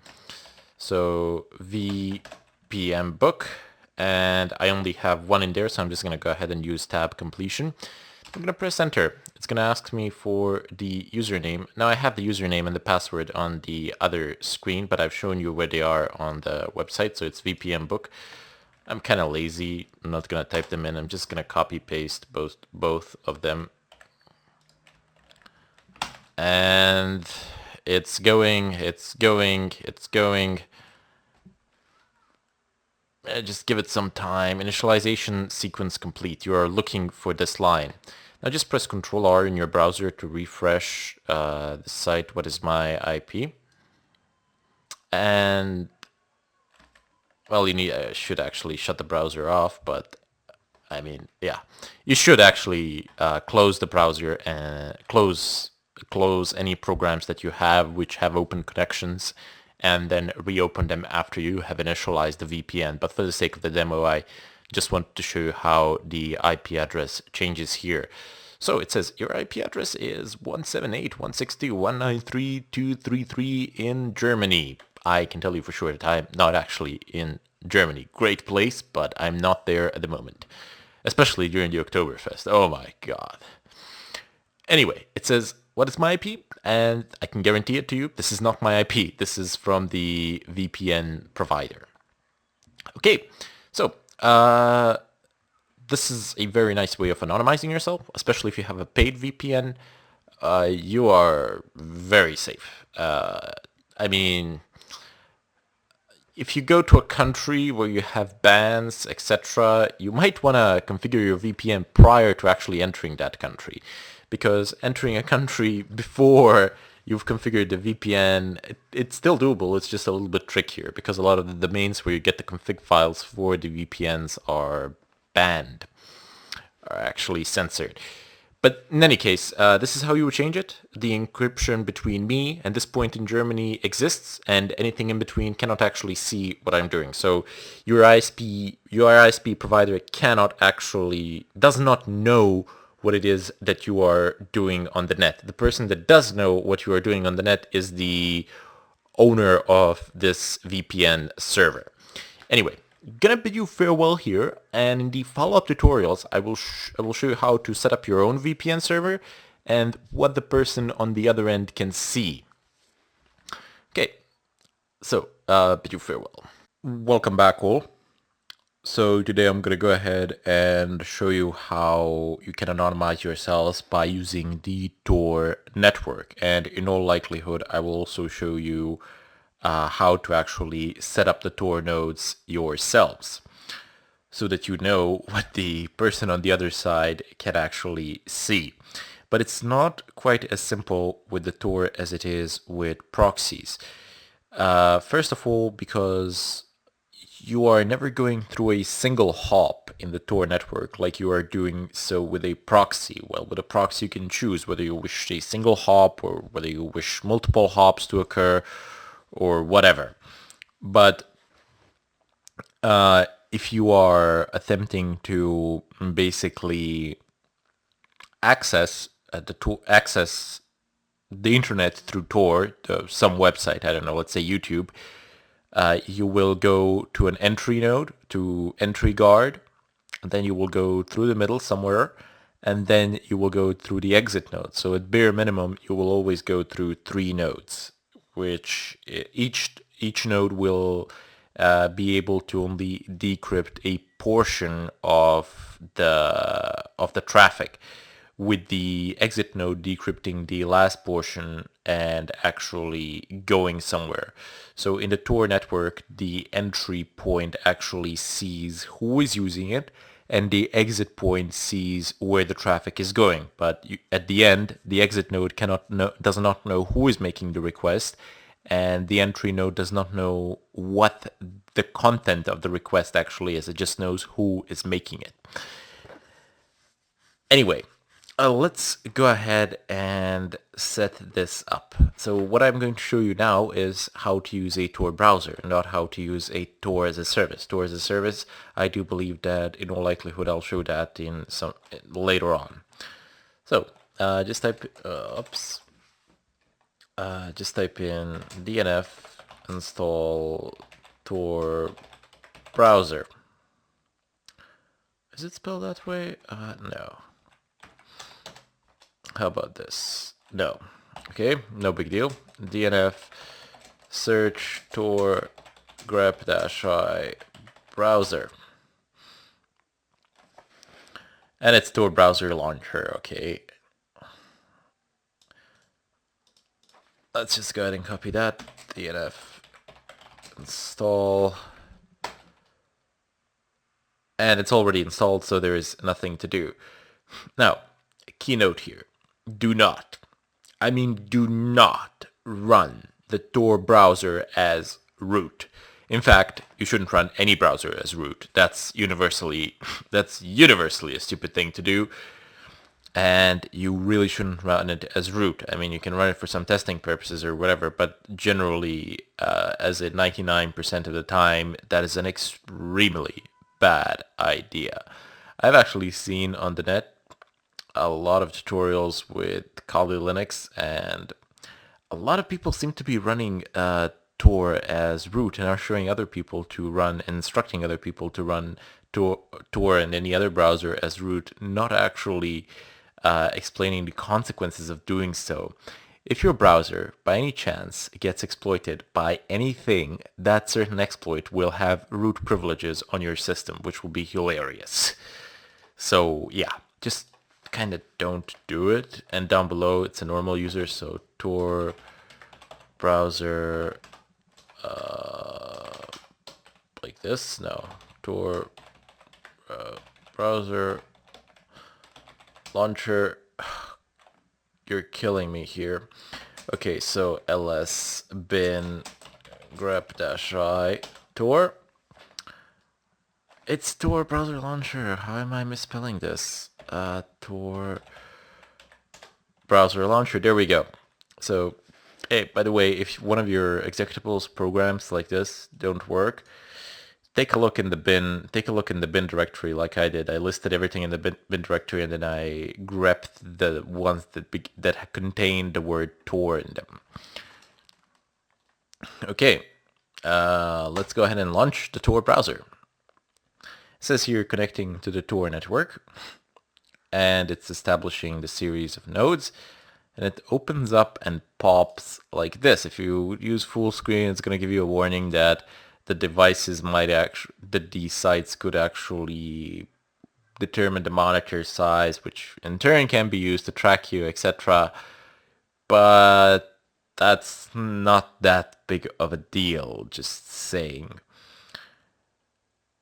So VPN book, and I only have one in there, so I'm just going to go ahead and use tab completion. I'm going to press enter. It's going to ask me for the username. Now I have the username and the password on the other screen, but I've shown you where they are on the website, so it's VPN book. I'm kind of lazy. I'm not going to type them in. I'm just going to copy paste both of them. And it's going. Just give it some time. Initialization sequence complete. You are looking for this line. Now just press Ctrl R in your browser to refresh the site. What is my IP? And well, I should actually shut the browser off, but I mean, yeah, you should actually close the browser and close any programs that you have which have open connections, and then reopen them after you have initialized the VPN. But for the sake of the demo, I just want to show you how the IP address changes here. So it says your IP address is 178.162.193.233 in Germany. I can tell you for sure that I'm not actually in Germany. Great place, but I'm not there at the moment. Especially during the Oktoberfest. Oh my god. Anyway, it says, what is my IP? And I can guarantee it to you, this is not my IP. This is from the VPN provider. Okay, so this is a very nice way of anonymizing yourself, especially if you have a paid VPN. You are very safe. I mean, if you go to a country where you have bans, etc., you might want to configure your VPN prior to actually entering that country. Because entering a country before you've configured the VPN, it's still doable. It's just a little bit trickier because a lot of the domains where you get the config files for the VPNs are banned, are actually censored. But in any case, this is how you would change it. The encryption between me and this point in Germany exists, and anything in between cannot actually see what I'm doing. So your ISP provider does not know what it is that you are doing on the net. The person that does know what you are doing on the net is the owner of this VPN server. Anyway, gonna bid you farewell here, and in the follow-up tutorials I will show you how to set up your own VPN server and what the person on the other end can see. Okay, so bid you farewell. Welcome back all. So today I'm going to go ahead and show you how you can anonymize yourselves by using the Tor network, and in all likelihood I will also show you how to actually set up the Tor nodes yourselves so that you know what the person on the other side can actually see. But it's not quite as simple with the Tor as it is with proxies. First of all, because you are never going through a single hop in the Tor network like you are doing so with a proxy. Well, with a proxy you can choose whether you wish a single hop or whether you wish multiple hops to occur or whatever. But if you are attempting to basically access the internet through Tor, some website, I don't know, let's say YouTube, you will go to an entry node, to entry guard, and then you will go through the middle somewhere, and then you will go through the exit node. So at bare minimum, you will always go through 3 nodes, which each node will be able to only decrypt a portion of the traffic, with the exit node decrypting the last portion and actually going somewhere. So in the Tor network, the entry point actually sees who is using it, and the exit point sees where the traffic is going. But at the end, the exit node does not know who is making the request, and the entry node does not know what the content of the request actually is. It just knows who is making it. Anyway, let's go ahead and set this up. So what I'm going to show you now is how to use a Tor browser, not how to use a Tor as a service. Tor as a service, I do believe that in all likelihood I'll show that in some later on. So just type in dnf install Tor browser. Is it spelled that way? No. How about this? No. Okay, no big deal. DNF search Tor grep-i browser. And it's Tor browser launcher, okay. Let's just go ahead and copy that. DNF install. And it's already installed, so there is nothing to do. Now, a keynote here. Do not run the Tor browser as root. In fact, you shouldn't run any browser as root. That's universally a stupid thing to do. And you really shouldn't run it as root. I mean, you can run it for some testing purposes or whatever, but generally, as a 99% of the time, that is an extremely bad idea. I've actually seen on the net a lot of tutorials with Kali Linux, and a lot of people seem to be running Tor as root and are showing other people to run, instructing other people to run Tor and any other browser as root, not actually explaining the consequences of doing so. If your browser, by any chance, gets exploited by anything, that certain exploit will have root privileges on your system, which will be hilarious. So yeah, just kind of don't do it. And down below, it's a normal user, so Tor browser, like this. No, Tor browser launcher. You're killing me here. Okay, so ls bin grep-i Tor. It's Tor browser launcher. How am I misspelling this? Tor browser launcher. There we go. So, hey, by the way, if one of your executables programs like this don't work, take a look in the bin. Take a look in the bin directory, like I did. I listed everything in the bin directory, and then I grepped the ones that contained the word Tor in them. Okay, let's go ahead and launch the Tor browser. It says here connecting to the Tor network, and it's establishing the series of nodes, and it opens up and pops like this. If you use full screen, it's going to give you a warning that the devices these sites could actually determine the monitor size, which in turn can be used to track you, etc. But that's not that big of a deal, just saying.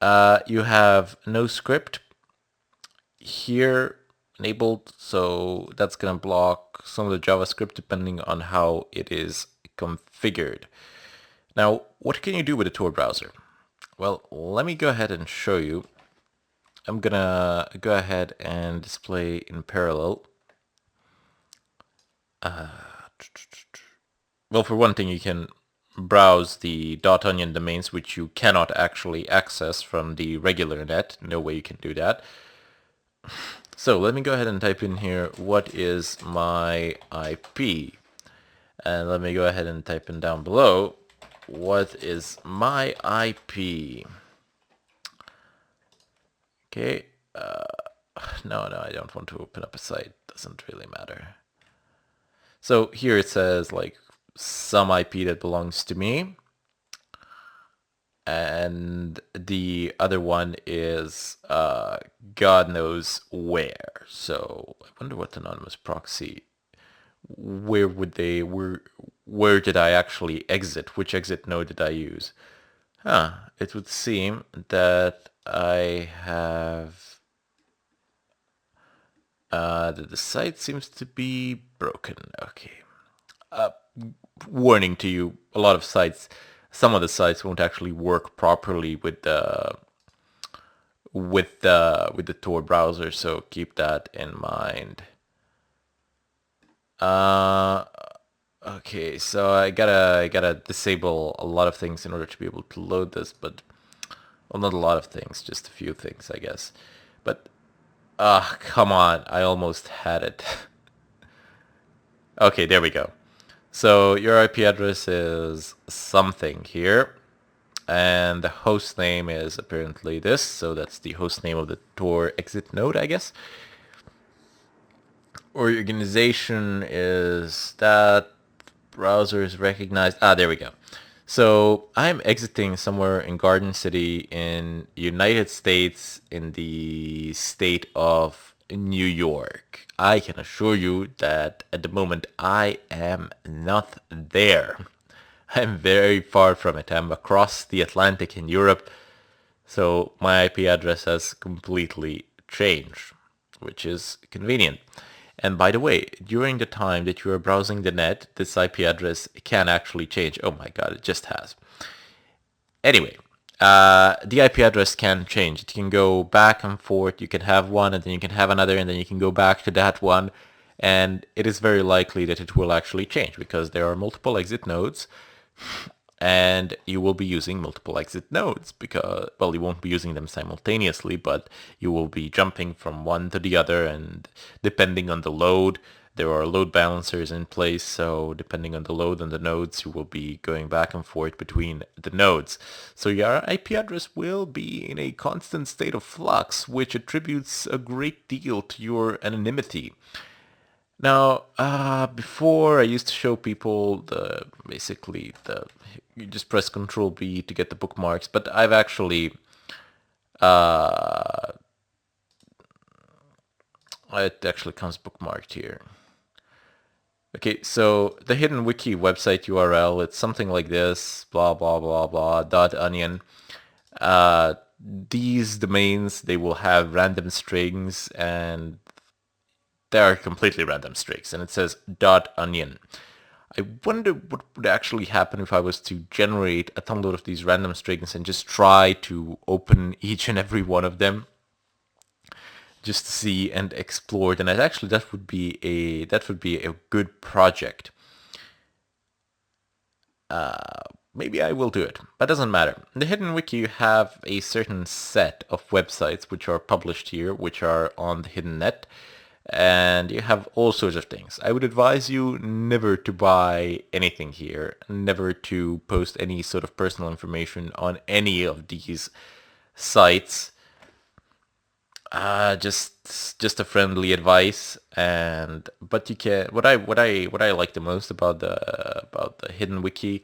You have no script here enabled, so that's going to block some of the JavaScript depending on how it is configured. Now, what can you do with a Tor browser? Well, let me go ahead and show you. I'm going to go ahead and display in parallel. Well, for one thing, you can browse the .onion domains, which you cannot actually access from the regular net. No way you can do that. So let me go ahead and type in here, what is my IP? And let me go ahead and type in down below, what is my IP? Okay, no, I don't want to open up a site. Doesn't really matter. So here it says like some IP that belongs to me. And the other one is God knows where. So I wonder what anonymous proxy, where did I actually exit? Which exit node did I use? It would seem that I have, that the site seems to be broken. Okay. Warning to you, a lot of sites, some of the sites won't actually work properly with the Tor browser, so keep that in mind. Okay, so I gotta disable a lot of things in order to be able to load this, but well, not a lot of things, just a few things, I guess. But come on, I almost had it. Okay, there we go. So your IP address is something here, and the host name is apparently this, so that's the host name of the Tor exit node, I guess. Organization is that, browser is recognized. There we go. So I'm exiting somewhere in Garden City in United States in the state of New York. I can assure you that at the moment I am not there. I'm very far from it. I'm across the Atlantic in Europe. So my IP address has completely changed, which is convenient. And by the way, during the time that you are browsing the net, this IP address can actually change. Oh my god, it just has. Anyway, the IP address can change. It can go back and forth. You can have one, and then you can have another, and then you can go back to that one. And it is very likely that it will actually change because there are multiple exit nodes. And you will be using multiple exit nodes because, well, you won't be using them simultaneously, but you will be jumping from one to the other, and depending on the load, there are load balancers in place, so depending on the load and the nodes, you will be going back and forth between the nodes. So your IP address will be in a constant state of flux, which attributes a great deal to your anonymity. Now, before I used to show people you just press Control B to get the bookmarks, but I've actually, it actually comes bookmarked here. Okay, so the hidden wiki website URL, it's something like this, blah, blah, blah, blah, .onion. These domains, they will have random strings, and they are completely random strings, and it says .onion. I wonder what would actually happen if I was to generate a ton of these random strings and just try to open each and every one of them just to see and explore. And actually that would be a good project. Maybe I will do it, but it doesn't matter. In the hidden wiki you have a certain set of websites which are published here, which are on the hidden net. And you have all sorts of things. I would advise you never to buy anything here, never to post any sort of personal information on any of these sites. Just a friendly advice. But you can. What I like the most about the hidden wiki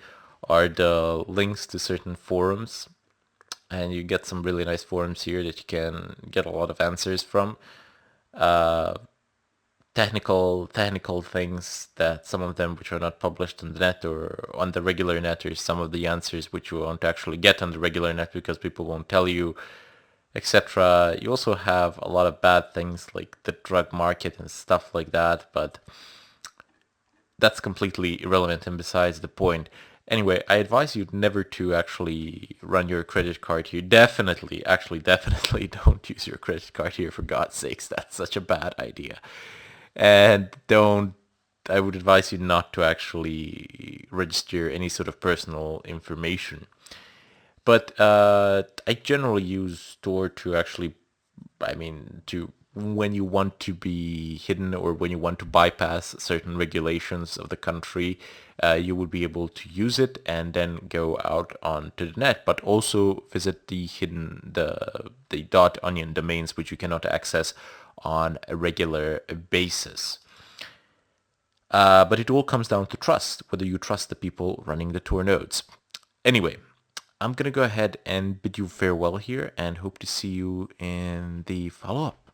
are the links to certain forums, and you get some really nice forums here that you can get a lot of answers from. Technical things that some of them which are not published on the net or on the regular net, or some of the answers which you won't actually get on the regular net because people won't tell you, etc. You also have a lot of bad things like the drug market and stuff like that, but that's completely irrelevant and besides the point. Anyway, I advise you never to actually run your credit card here. Definitely don't use your credit card here, for God's sakes. That's such a bad idea. And I would advise you not to actually register any sort of personal information. But I generally use Tor to actually, when you want to be hidden or when you want to bypass certain regulations of the country, you would be able to use it and then go out onto the net, but also visit the hidden, the .onion domains which you cannot access on a regular basis. But it all comes down to trust, whether you trust the people running the Tor nodes. Anyway, I'm going to go ahead and bid you farewell here and hope to see you in the follow-up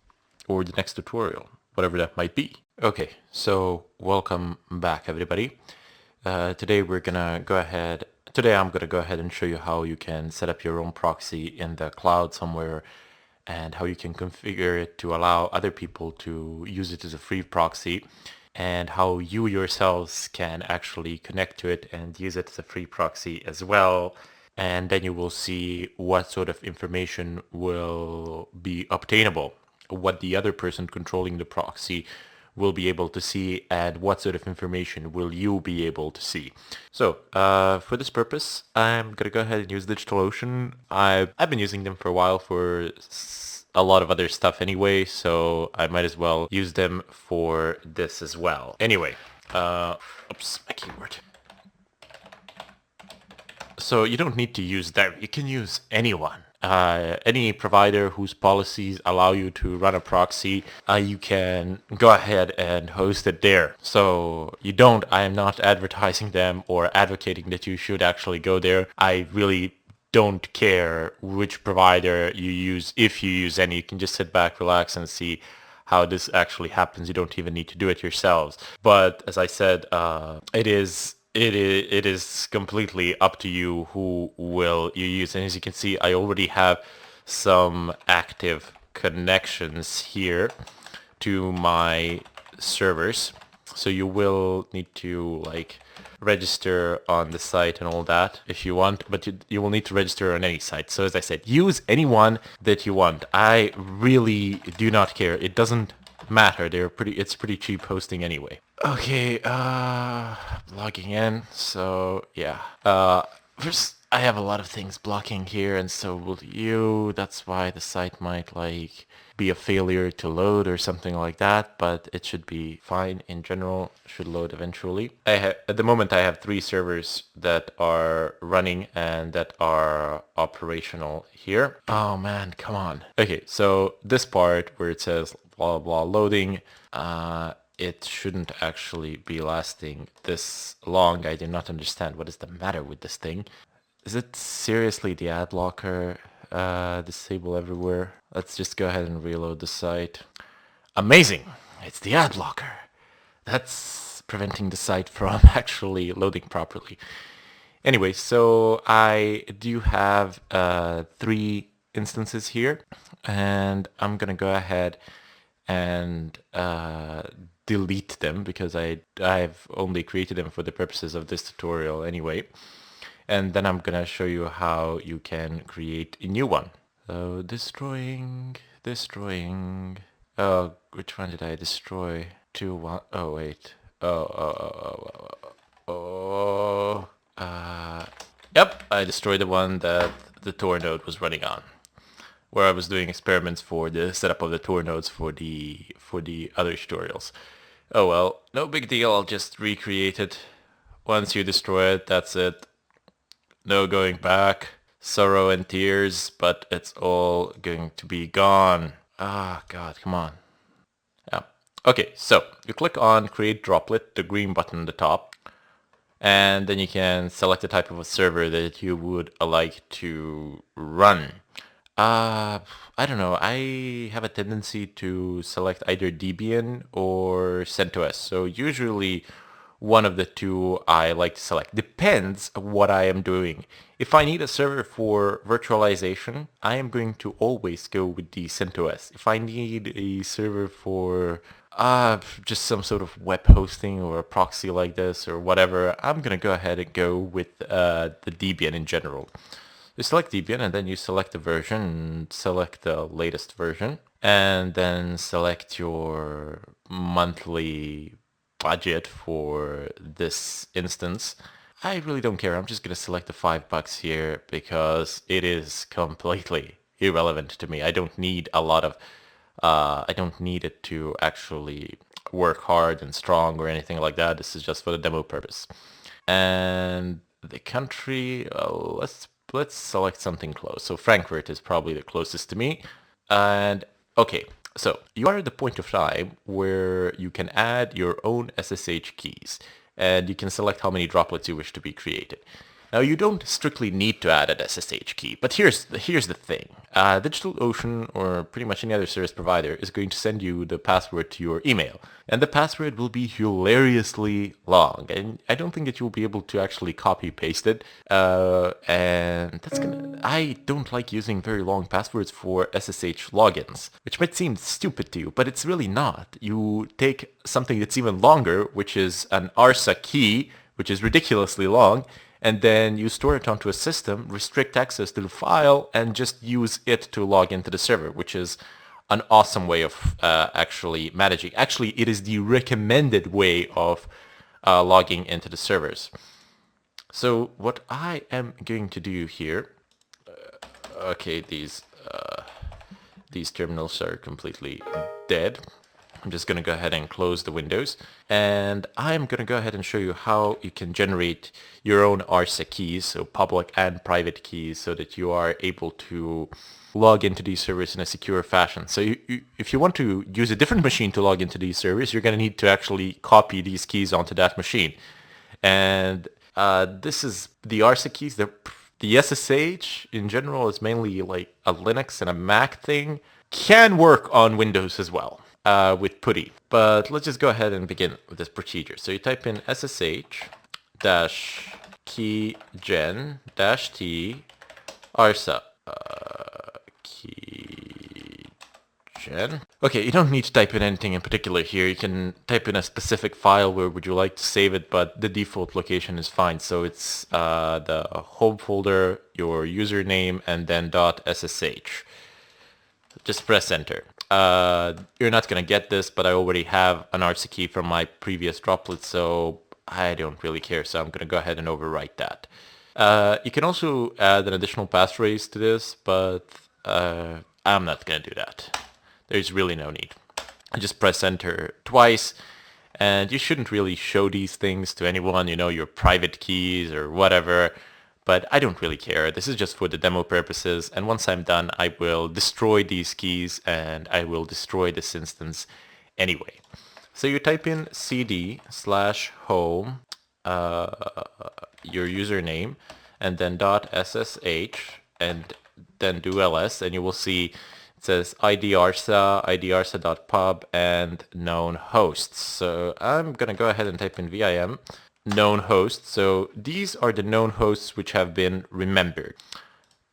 or the next tutorial, whatever that might be. Okay, so welcome back, everybody. Today I'm going to go ahead and show you how you can set up your own proxy in the cloud somewhere and how you can configure it to allow other people to use it as a free proxy, and how you yourselves can actually connect to it and use it as a free proxy as well. And then you will see what sort of information will be obtainable, what the other person controlling the proxy will be able to see, and what sort of information will you be able to see. So for this purpose, I'm gonna go ahead and use DigitalOcean. I've been using them for a while for a lot of other stuff anyway, so I might as well use them for this as well. Anyway, oops, my keyboard. So you don't need to use them. You can use anyone. Any provider whose policies allow you to run a proxy, you can go ahead and host it there. So I am not advertising them or advocating that you should actually go there. I really don't care which provider you use. If you use any, you can just sit back, relax, and see how this actually happens. You don't even need to do it yourselves. But as I said, it is completely up to you who will you use. And as you can see, I already have some active connections here to my servers. So you will need to register on the site and all that if you want, but you will need to register on any site. So as I said, use anyone that you want. I really do not care. It doesn't matter. It's pretty cheap hosting anyway. Okay, logging in. So yeah, first I have a lot of things blocking here, and so will you. That's why the site might be a failure to load or something like that, but it should be fine in general. Should load eventually. At the moment I have 3 servers that are running and that are operational here. Oh man, come on. Okay, so this part where it says blah blah loading, it shouldn't actually be lasting this long. I do not understand what is the matter with this thing. Is it seriously the ad blocker? Disable everywhere. Let's just go ahead and reload the site. Amazing! It's the ad blocker. That's preventing the site from actually loading properly. Anyway, so I do have 3 instances here, and I'm gonna go ahead and delete them because I've only created them for the purposes of this tutorial anyway. And then I'm gonna show you how you can create a new one. So destroying. Oh, which one did I destroy? 2, 1. Oh wait. Yep, I destroyed the one that the Tor node was running on, where I was doing experiments for the setup of the Tor nodes for the other tutorials. Oh well, no big deal. I'll just recreate it. Once you destroy it, that's it. No going back. Sorrow and tears, but it's all going to be gone. Ah, God, come on. Yeah. Okay, so you click on Create Droplet, the green button at the top, and then you can select the type of a server that you would like to run. I don't know. I have a tendency to select either Debian or CentOS. So usually one of the two I like to select. Depends what I am doing. If I need a server for virtualization, I am going to always go with the CentOS. If I need a server for just some sort of web hosting or a proxy like this or whatever, I'm gonna go ahead and go with the Debian in general. You select Debian and then you select the version, select the latest version, and then select your monthly budget for this instance. I really don't care. I'm just going to select the $5 here because it is completely irrelevant to me. I don't need a lot of, I don't need it to actually work hard and strong or anything like that. This is just for the demo purpose. And the country, let's select something close. So Frankfurt is probably the closest to me. And okay, So you are at the point of time where you can add your own SSH keys, and you can select how many droplets you wish to be created. Now, you don't strictly need to add an SSH key, but here's the thing. DigitalOcean, or pretty much any other service provider, is going to send you the password to your email. And the password will be hilariously long. And I don't think that you'll be able to actually copy-paste it. And I don't like using very long passwords for SSH logins, which might seem stupid to you, but it's really not. You take something that's even longer, which is an ARSA key, which is ridiculously long, and then you store it onto a system, restrict access to the file, and just use it to log into the server, which is an awesome way of actually managing. Actually, it is the recommended way of logging into the servers. So what I am going to do here, okay, these terminals are completely dead. I'm just going to go ahead and close the windows, and I'm going to go ahead and show you how you can generate your own ARSA keys, so public and private keys, so that you are able to log into these servers in a secure fashion. So if you want to use a different machine to log into these servers, you're going to need to actually copy these keys onto that machine. And this is the ARSA keys. The SSH in general is mainly like a Linux and a Mac thing. Can work on Windows as well. With PuTTY. But let's just go ahead and begin with this procedure. So you type in SSH dash keygen dash T ARSA keygen. Okay, you don't need to type in anything in particular here. You can type in a specific file where would you like to save it, but the default location is fine. So it's the home folder, your username, and then .ssh. Just press enter. You're not going to get this, but I already have an ARSA key from my previous droplet, so I don't really care, so I'm going to go ahead and overwrite that. You can also add an additional passphrase to this, but I'm not going to do that. There's really no need. I just press enter twice, and you shouldn't really show these things to anyone, your private keys or whatever. But I don't really care. This is just for the demo purposes, and once I'm done, I will destroy these keys and I will destroy this instance anyway. So you type in cd/home, your username, and then .ssh, and then do ls, and you will see it says idarsa, idarsa.pub, and known hosts. So I'm going to go ahead and type in vim. Known hosts. So these are the known hosts which have been remembered.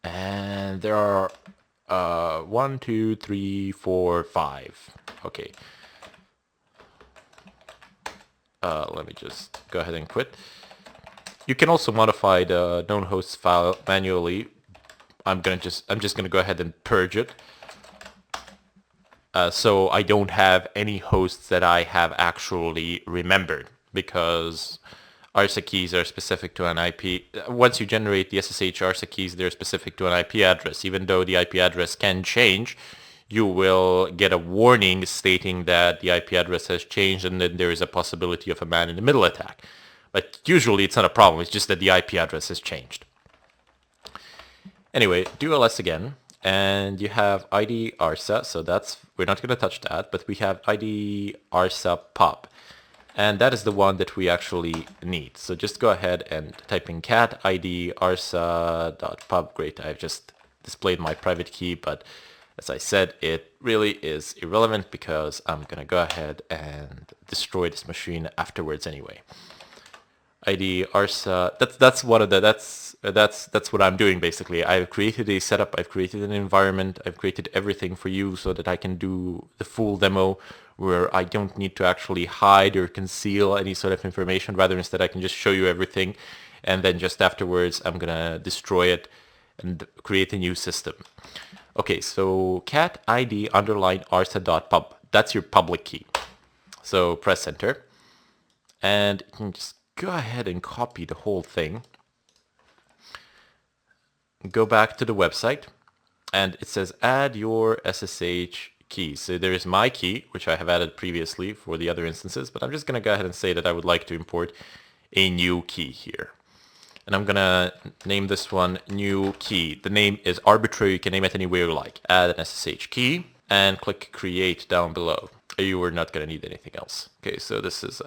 And there are 1, 2, 3, 4, 5. Okay. Let me just go ahead and quit. You can also modify the known hosts file manually. I'm just gonna go ahead and purge it. So I don't have any hosts that I have actually remembered, because ARSA keys are specific to an IP. Once you generate the SSH ARSA keys, they're specific to an IP address. Even though the IP address can change, you will get a warning stating that the IP address has changed and then there is a possibility of a man-in-the-middle attack. But usually it's not a problem, it's just that the IP address has changed. Anyway, do ls again, and you have ID ARSA, so we're not going to touch that, but we have ID ARSA pub. And that is the one that we actually need. So just go ahead and type in cat id arsa.pub. Great, I've just displayed my private key, but as I said, it really is irrelevant because I'm gonna go ahead and destroy this machine afterwards anyway. ID arsa, that's what I'm doing basically. I've created a setup, I've created an environment, I've created everything for you so that I can do the full demo where I don't need to actually hide or conceal any sort of information. Rather, instead I can just show you everything, and then just afterwards I'm gonna destroy it and create a new system. Okay, so cat id _arsa.pub, that's your public key. So press enter, and you can just go ahead and copy the whole thing. Go back to the website, and it says add your SSH key. So there is my key, which I have added previously for the other instances, but I'm just going to go ahead and say that I would like to import a new key here. And I'm going to name this one new key. The name is arbitrary. You can name it any way you like. Add an SSH key. and click create down below. You are not going to need anything else. Okay, so this is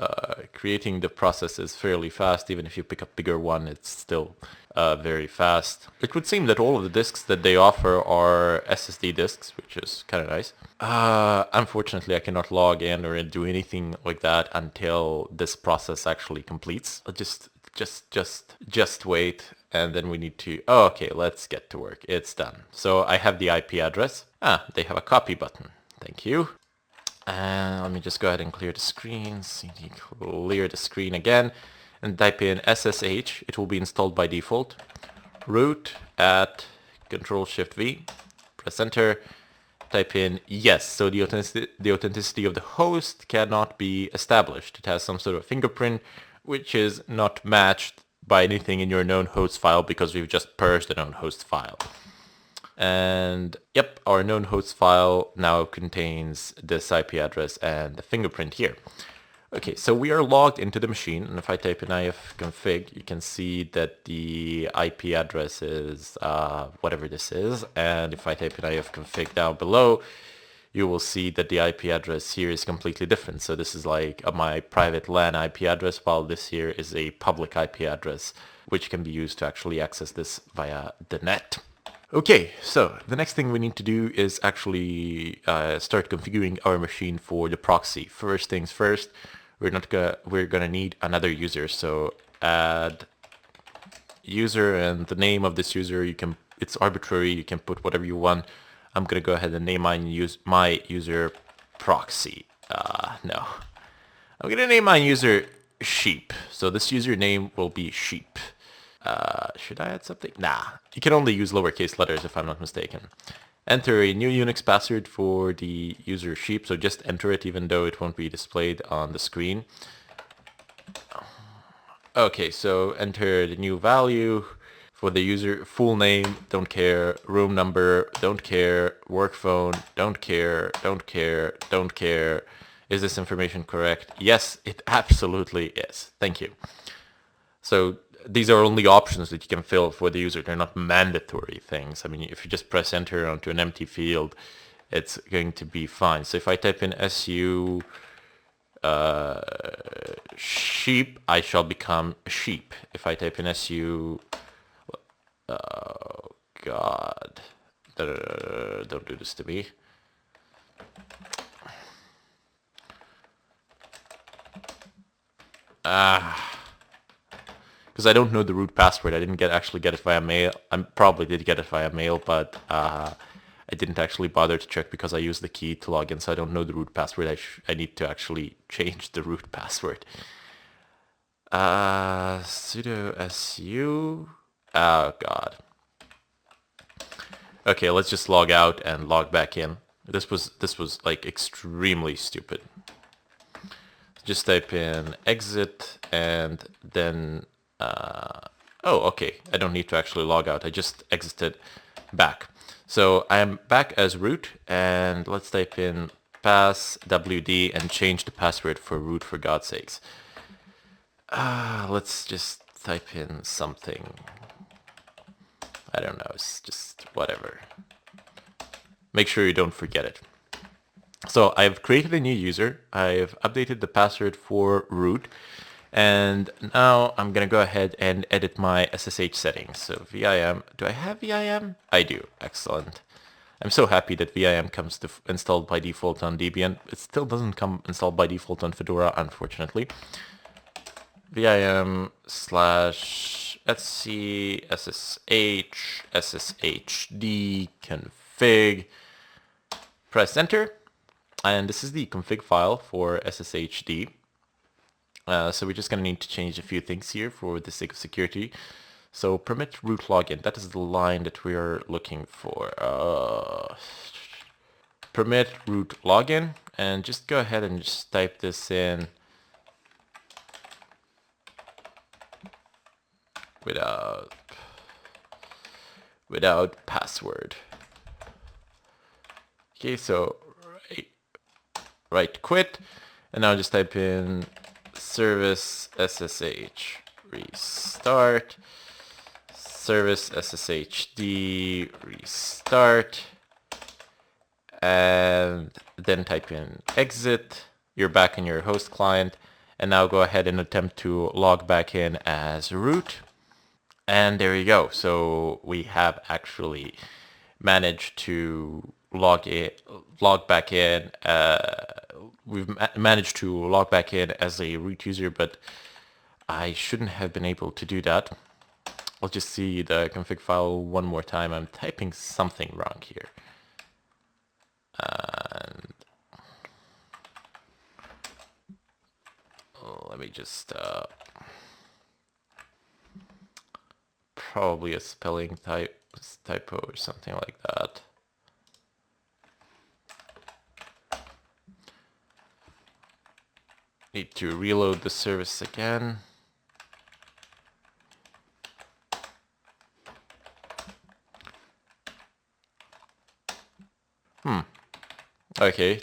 creating the process is fairly fast. Even if you pick a bigger one, it's still very fast. It would seem that all of the disks that they offer are SSD disks, which is kind of nice. Unfortunately, I cannot log in or do anything like that until this process actually completes. Just wait, and then we need to... Oh, okay, let's get to work. It's done. So I have the IP address. They have a copy button. Thank you. And let me just go ahead and clear the screen. CD clear the screen again and type in SSH. It will be installed by default. Root at Control-Shift-V. Press enter. Type in yes. So the authenticity of the host cannot be established. It has some sort of fingerprint which is not matched by anything in your known host file because we've just purged a known host file. And yep, our known host file now contains this IP address and the fingerprint here. Okay, so we are logged into the machine, and if I type in ifconfig, you can see that the IP address is whatever this is, and if I type in ifconfig down below, you will see that the IP address here is completely different. So this is like my private LAN IP address, while this here is a public IP address, which can be used to actually access this via the net. Okay, so the next thing we need to do is actually start configuring our machine for the proxy. First things first, we're gonna need another user. So add user, and the name of this user, it's arbitrary. You can put whatever you want. I'm gonna go ahead and name my user proxy. No, I'm gonna name my user sheep. So this username will be sheep. Should I add something? Nah, you can only use lowercase letters if I'm not mistaken. Enter a new Unix password for the user sheep, so just enter it even though it won't be displayed on the screen. Okay, so enter the new value for the user, full name, don't care, room number, don't care, work phone, don't care, don't care, don't care. Is this information correct? Yes, it absolutely is. Thank you. So these are only options that you can fill for the user. They're not mandatory things. I mean, if you just press enter onto an empty field, it's going to be fine. So if I type in su sheep, I shall become a sheep. If I type in su, oh God, don't do this to me. Because I don't know the root password. I didn't actually get it via mail. I probably did get it via mail, but I didn't actually bother to check because I used the key to log in, so I don't know the root password. I need to actually change the root password. Sudo su. Oh God. Okay, let's just log out and log back in. This was like extremely stupid. Just type in exit and then oh, okay, I don't need to actually log out. I just exited back. So I am back as root, and let's type in pass wd and change the password for root, for God's sakes. Let's just type in something. I don't know, it's just whatever. Make sure you don't forget it. So I've created a new user. I've updated the password for root. And now I'm going to go ahead and edit my SSH settings. So VIM, do I have VIM? I do. Excellent. I'm so happy that VIM comes installed by default on Debian. It still doesn't come installed by default on Fedora, unfortunately. VIM /etc SSH SSHD config. Press enter. And this is the config file for SSHD. So we're just going to need to change a few things here for the sake of security. So permit root login. That is the line that we are looking for. Permit root login. And just go ahead and just type this in without password. Okay, so right quit. And now just type in service SSH restart, service SSHD restart, and then type in exit. You're back in your host client, and now go ahead and attempt to log back in as root. And there you go. So we have actually managed to log back in. We've managed to log back in as a root user, but I shouldn't have been able to do that. I'll just see the config file one more time. I'm typing something wrong here. And let me just probably a spelling typo or something like that. Need to reload the service again. Okay.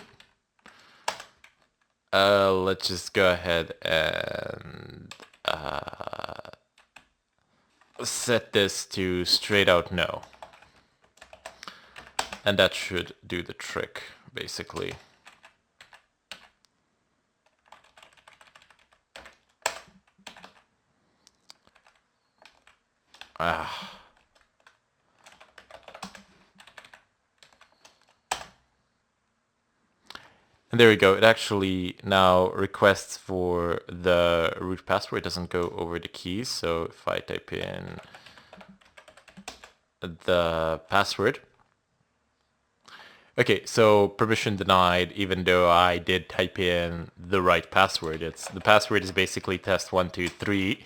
Let's just go ahead and set this to straight out no. And that should do the trick, basically. And there we go. It actually now requests for the root password. It doesn't go over the keys. So if I type in the password. Okay, so permission denied, even though I did type in the right password. The password is basically test123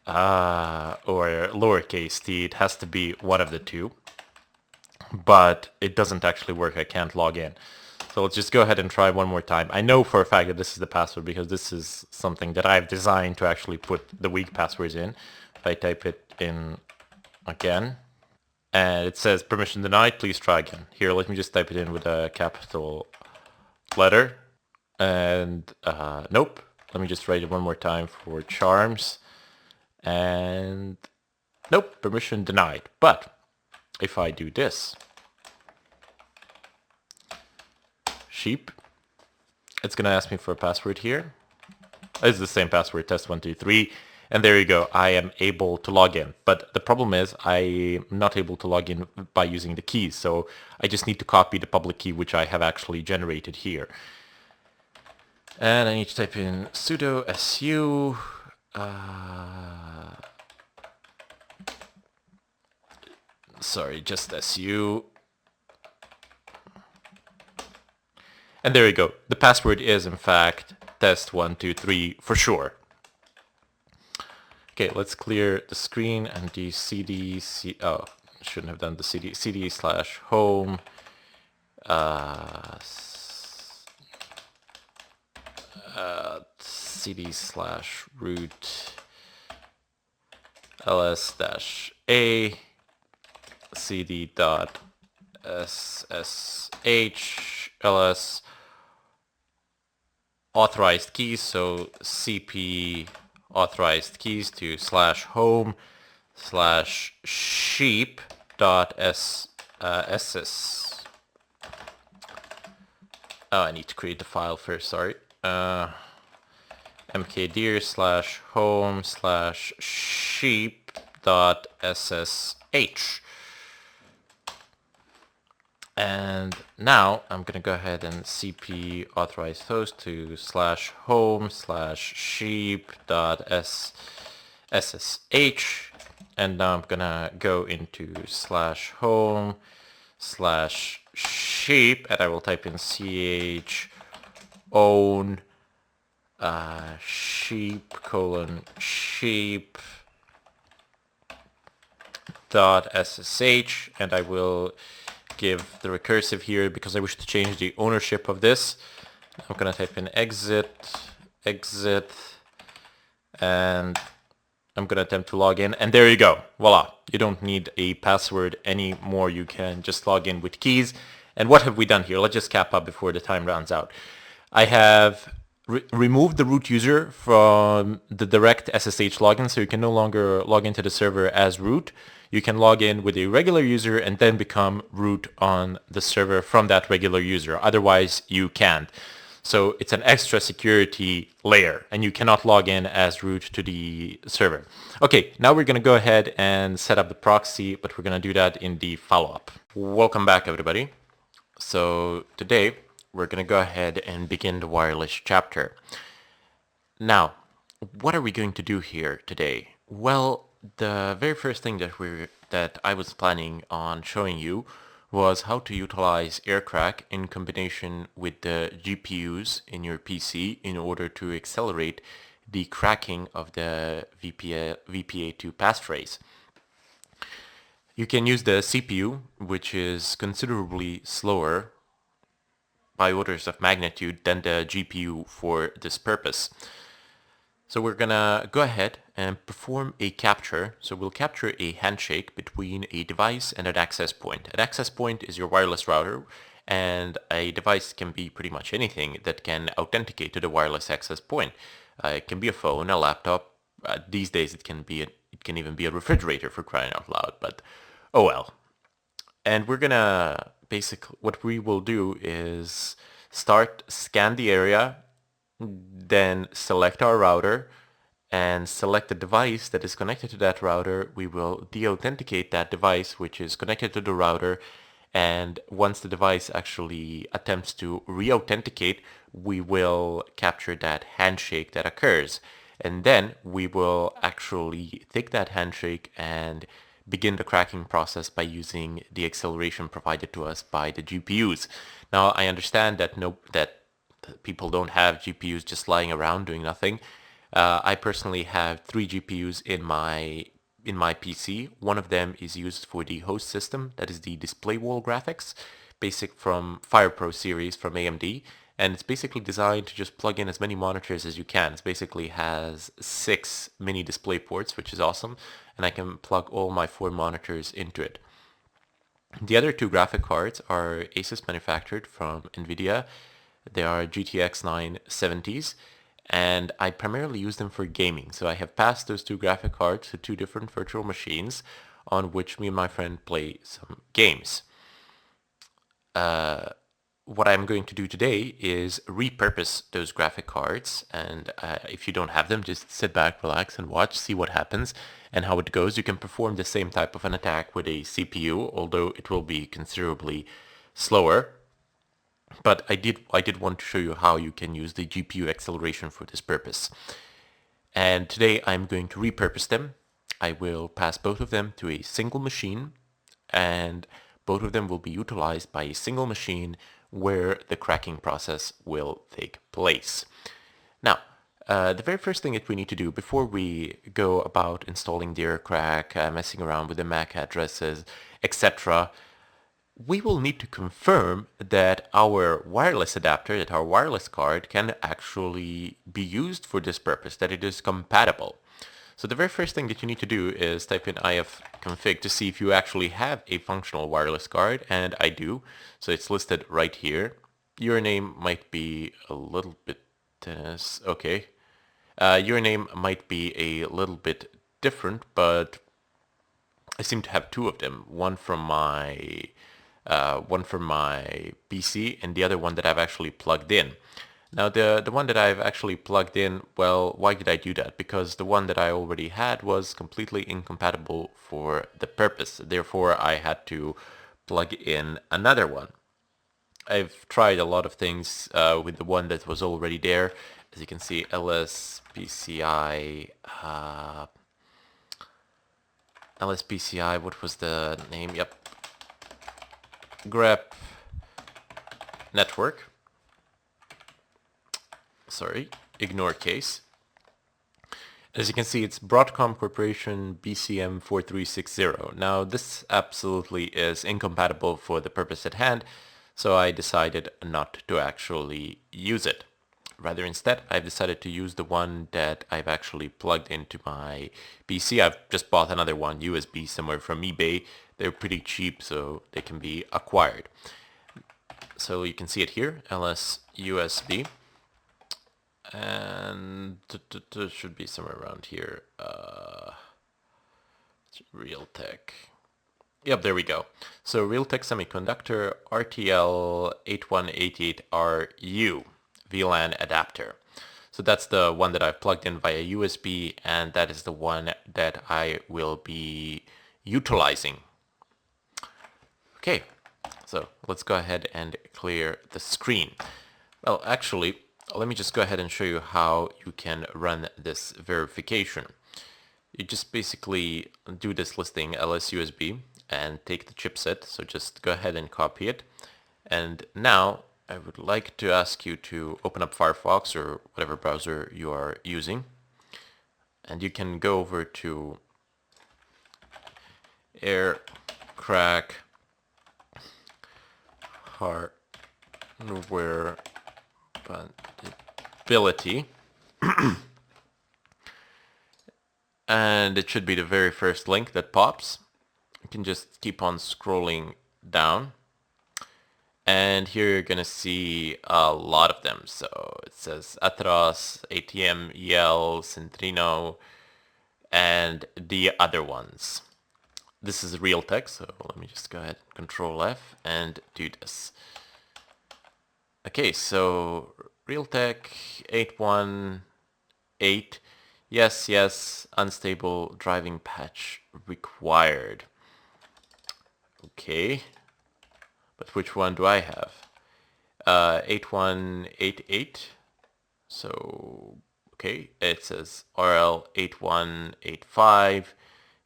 or lowercase t. It has to be one of the two. But it doesn't actually work. I can't log in. So let's just go ahead and try one more time. I know for a fact that this is the password because this is something that I've designed to actually put the weak passwords in. If I type it in again, and it says permission denied, please try again. Here, let me just type it in with a capital letter. And nope. Let me just write it one more time for charms. And nope, permission denied. But if I do this, sheep, it's going to ask me for a password here. It's the same password, test123, and there you go. I am able to log in. But the problem is I'm not able to log in by using the keys, so I just need to copy the public key, which I have actually generated here. And I need to type in sudo su just su. And there you go. The password is in fact test123 for sure. Okay, let's clear the screen and do cd, shouldn't have done the cd/home cd/root ls-a cd.ssh ls authorized keys, so cp authorized keys to /home/sheep.ss. Oh, I need to create the file first, sorry. mkdir/home/sheep.ssh. And now I'm going to go ahead and cp authorized host to /home/sheep.ssh. And now I'm going to go into /home/sheep, and I will type in own sheep:/sheep.ssh, and I will give the recursive here because I wish to change the ownership of this. I'm going to type in exit, and I'm going to attempt to log in, and there you go. Voila. You don't need a password anymore. You can just log in with keys. And what have we done here? Let's just cap up before the time runs out. I have remove the root user from the direct SSH login, so you can no longer log into the server as root. You can log in with a regular user and then become root on the server from that regular user. Otherwise, you can't. So it's an extra security layer, and you cannot log in as root to the server. Okay, now we're going to go ahead and set up the proxy, but we're going to do that in the follow-up. Welcome back, everybody. So today, we're going to go ahead and begin the wireless chapter. Now, what are we going to do here today? Well, the very first thing that I was planning on showing you was how to utilize aircrack in combination with the GPUs in your PC in order to accelerate the cracking of the VPA2 passphrase. You can use the CPU, which is considerably slower by orders of magnitude than the GPU for this purpose. So we're gonna go ahead and perform a capture. So we'll capture a handshake between a device and an access point. An access point is your wireless router, and a device can be pretty much anything that can authenticate to the wireless access point. It can be a phone, a laptop. These days it can even be a refrigerator, for crying out loud, but oh well. And we're gonna what we will do is scan the area, then select our router and select the device that is connected to that router. We will de-authenticate that device which is connected to the router, and once the device actually attempts to re-authenticate, we will capture that handshake that occurs. And then we will actually take that handshake and begin the cracking process by using the acceleration provided to us by the GPUs. Now, I understand that people don't have GPUs just lying around doing nothing. I personally have 3 GPUs in my PC. One of them is used for the host system, that is the display wall graphics, basic from FirePro series from AMD. And it's basically designed to just plug in as many monitors as you can. It basically has 6 mini display ports, which is awesome. And I can plug all my 4 monitors into it. The other 2 graphic cards are Asus manufactured from NVIDIA. They are GTX 970s, and I primarily use them for gaming. So I have passed those 2 graphic cards to 2 different virtual machines on which me and my friend play some games. What I'm going to do today is repurpose those graphic cards, and if you don't have them, just sit back, relax, and watch, see what happens and how it goes. You can perform the same type of an attack with a CPU, although it will be considerably slower. But I did want to show you how you can use the GPU acceleration for this purpose. And today I'm going to repurpose them. I will pass both of them to a single machine, and both of them will be utilized by a single machine where the cracking process will take place. Now, the very first thing that we need to do before we go about installing the aircrack, messing around with the MAC addresses, etc., we will need to confirm that our wireless adapter, that our wireless card can actually be used for this purpose, that it is compatible. So the very first thing that you need to do is type in ifconfig to see if you actually have a functional wireless card, and I do. So it's listed right here. Your name might be a little bit, okay. Your name might be a little bit different, but I seem to have 2 of them. One from my PC and the other one that I've actually plugged in. Now the one that I've actually plugged in, well, why did I do that? Because the one that I already had was completely incompatible for the purpose. Therefore, I had to plug in another one. I've tried a lot of things with the one that was already there. As you can see, LSPCI, what was the name? Yep. grep network. Sorry, ignore case. As you can see, it's Broadcom Corporation BCM 4360. Now, this absolutely is incompatible for the purpose at hand, so I decided not to actually use it. Rather, instead, I've decided to use the one that I've actually plugged into my PC. I've just bought another one, USB, somewhere from eBay. They're pretty cheap, so they can be acquired. So you can see it here, LS USB. And it should be somewhere around here. Realtek. Yep, there we go. So Realtek Semiconductor RTL8188RU VLAN adapter. So that's the one that I've plugged in via USB, and that is the one that I will be utilizing. Okay, so let's go ahead and clear the screen. Well, actually, let me just go ahead and show you how you can run this verification. You just basically do this listing ls-usb and take the chipset. So just go ahead and copy it. And now I would like to ask you to open up Firefox or whatever browser you are using. And you can go over to aircrack hardware compatibility. And it should be the very first link that pops. You can just keep on scrolling down. And here you're going to see a lot of them. So it says Atros, ATM, EL, Centrino, and the other ones. This is Realtek, so let me just go ahead and Control F and do this. Okay, so Realtek 818. Yes, unstable driving patch required. Okay, but which one do I have? 8188. So, okay, it says RL 8185,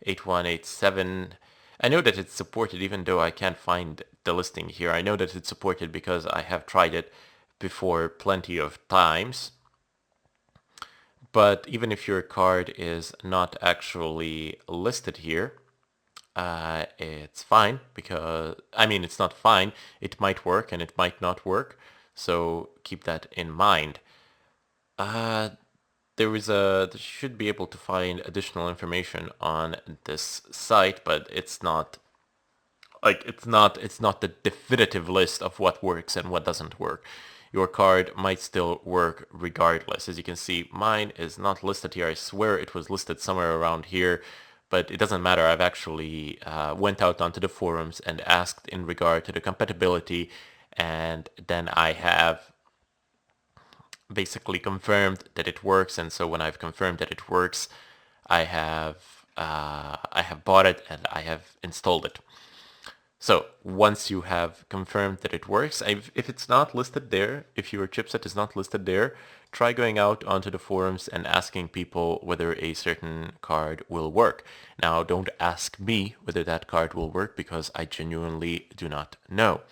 8187. I know that it's supported even though I can't find the listing here. I know that it's supported because I have tried it before plenty of times. But even if your card is not actually listed here, it's fine because, I mean, it's not fine. It might work and it might not work. So keep that in mind. There should be able to find additional information on this site, but it's not the definitive list of what works and what doesn't work. Your card might still work regardless. As you can see, mine is not listed here. I swear it was listed somewhere around here, but it doesn't matter. I've actually went out onto the forums and asked in regard to the compatibility, and then I have basically confirmed that it works. And so when I've confirmed that it works, I have bought it and I have installed it. So once you have confirmed that it works, if it's not listed there, if your chipset is not listed there, try going out onto the forums and asking people whether a certain card will work. Now, don't ask me whether that card will work because I genuinely do not know.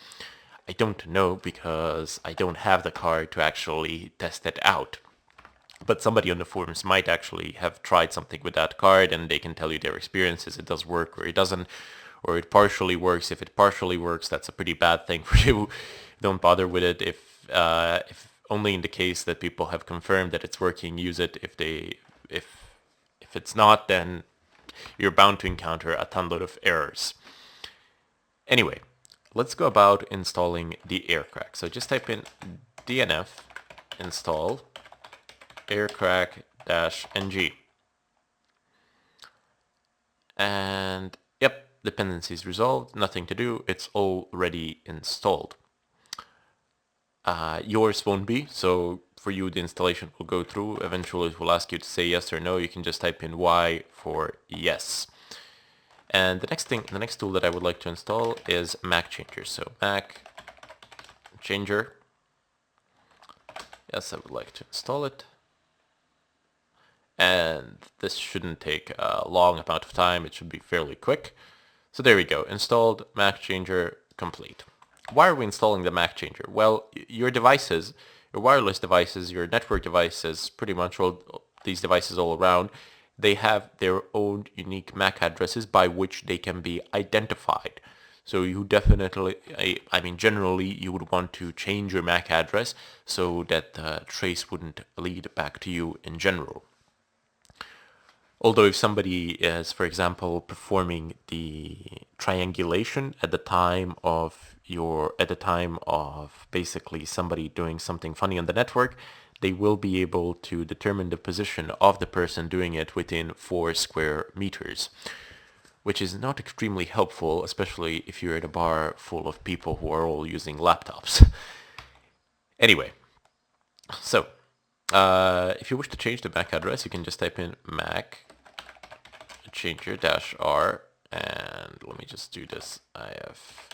I don't know because I don't have the card to actually test it out. But somebody on the forums might actually have tried something with that card and they can tell you their experiences. It does work or it doesn't, or it partially works. If it partially works, that's a pretty bad thing for you. Don't bother with it. If only in the case that people have confirmed that it's working, use it. If it's not, then you're bound to encounter a ton load of errors. Anyway, let's go about installing the aircrack. So just type in dnf install aircrack-ng. And yep, dependencies resolved, nothing to do, it's already installed. Yours won't be, so for you the installation will go through. Eventually it will ask you to say yes or no. You can just type in Y for yes. And the next tool that I would like to install is Mac Changer. So Mac Changer. Yes, I would like to install it. And this shouldn't take a long amount of time. It should be fairly quick. So there we go. Installed, Mac Changer complete. Why are we installing the Mac Changer? Well, your devices, your wireless devices, your network devices, pretty much all these devices all around, they have their own unique MAC addresses by which they can be identified. So you definitely, generally you would want to change your MAC address so that the trace wouldn't lead back to you in general. Although if somebody is, for example, performing the triangulation at the time of basically somebody doing something funny on the network, they will be able to determine the position of the person doing it within 4 square meters, which is not extremely helpful, especially if you're at a bar full of people who are all using laptops. Anyway, so if you wish to change the MAC address, you can just type in MAC changer -r, and let me just do this. IF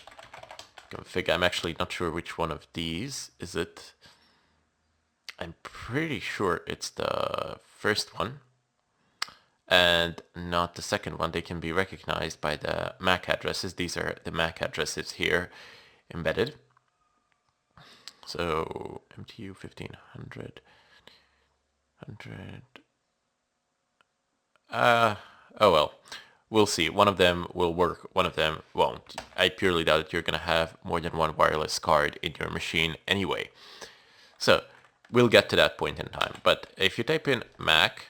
config. I'm actually not sure which one of these is it. I'm pretty sure it's the first one and not the second one. They can be recognized by the MAC addresses. These are the MAC addresses here embedded. So MTU 1500, 100. Oh well, we'll see. One of them will work, one of them won't. I purely doubt that you're going to have more than one wireless card in your machine anyway. So we'll get to that point in time. But if you type in Mac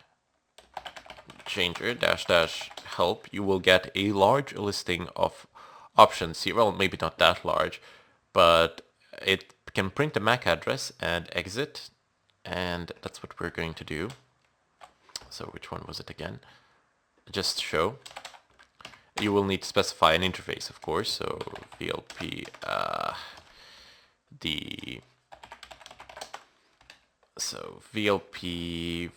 changer --help, you will get a large listing of options here. Well, maybe not that large, but it can print the MAC address and exit, and that's what we're going to do. So which one was it again? Just show. You will need to specify an interface, of course. So VLP VLP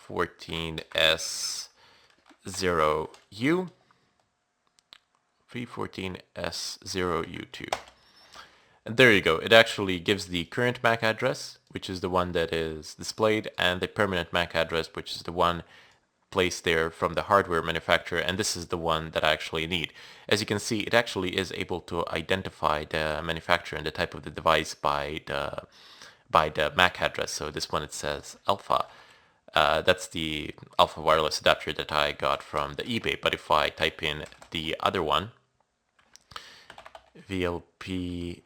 14S0U, V14S0U2. And there you go. It actually gives the current MAC address, which is the one that is displayed, and the permanent MAC address, which is the one placed there from the hardware manufacturer, and this is the one that I actually need. As you can see, it actually is able to identify the manufacturer and the type of the device by the MAC address. So this one, it says Alpha. That's the Alpha wireless adapter that I got from the eBay. But if I type in the other one, VLP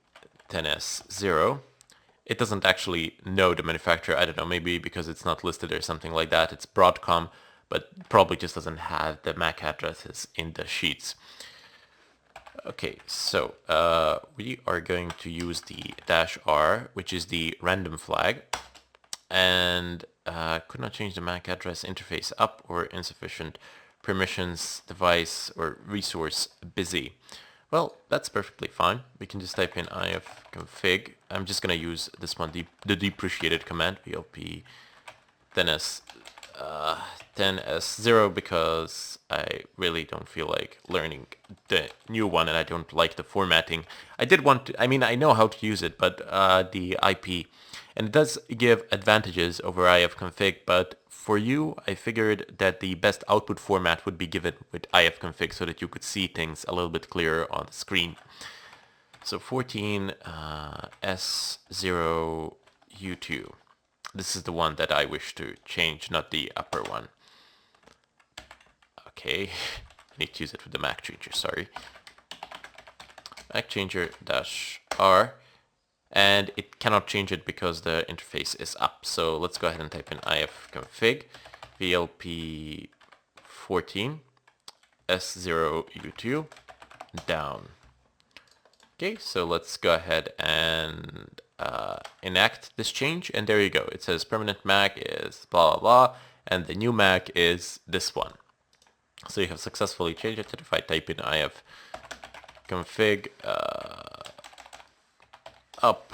10S0, it doesn't actually know the manufacturer. I don't know, maybe because it's not listed or something like that. It's Broadcom, but probably just doesn't have the MAC addresses in the sheets. Okay, so we are going to use the -r, which is the random flag, and could not change the MAC address interface up or insufficient permissions, device or resource busy. Well, that's perfectly fine. We can just type in ifconfig. I'm just going to use this one, the depreciated command, VLP 10S0, because I really don't feel like learning the new one and I don't like the formatting. I did want to, I mean, I know how to use it, but the IP, and it does give advantages over ifconfig, but for you, I figured that the best output format would be given with ifconfig so that you could see things a little bit clearer on the screen. So 14S0U2. This is the one that I wish to change, not the upper one. Okay, I need to use it with the Mac changer, sorry. Mac changer -r, and it cannot change it because the interface is up. So let's go ahead and type in ifconfig VLP 14 S0U2 down. Okay, so let's go ahead and enact this change, and there you go. It says permanent MAC is blah blah blah, and the new MAC is this one. So you have successfully changed it. If I type in ifconfig up,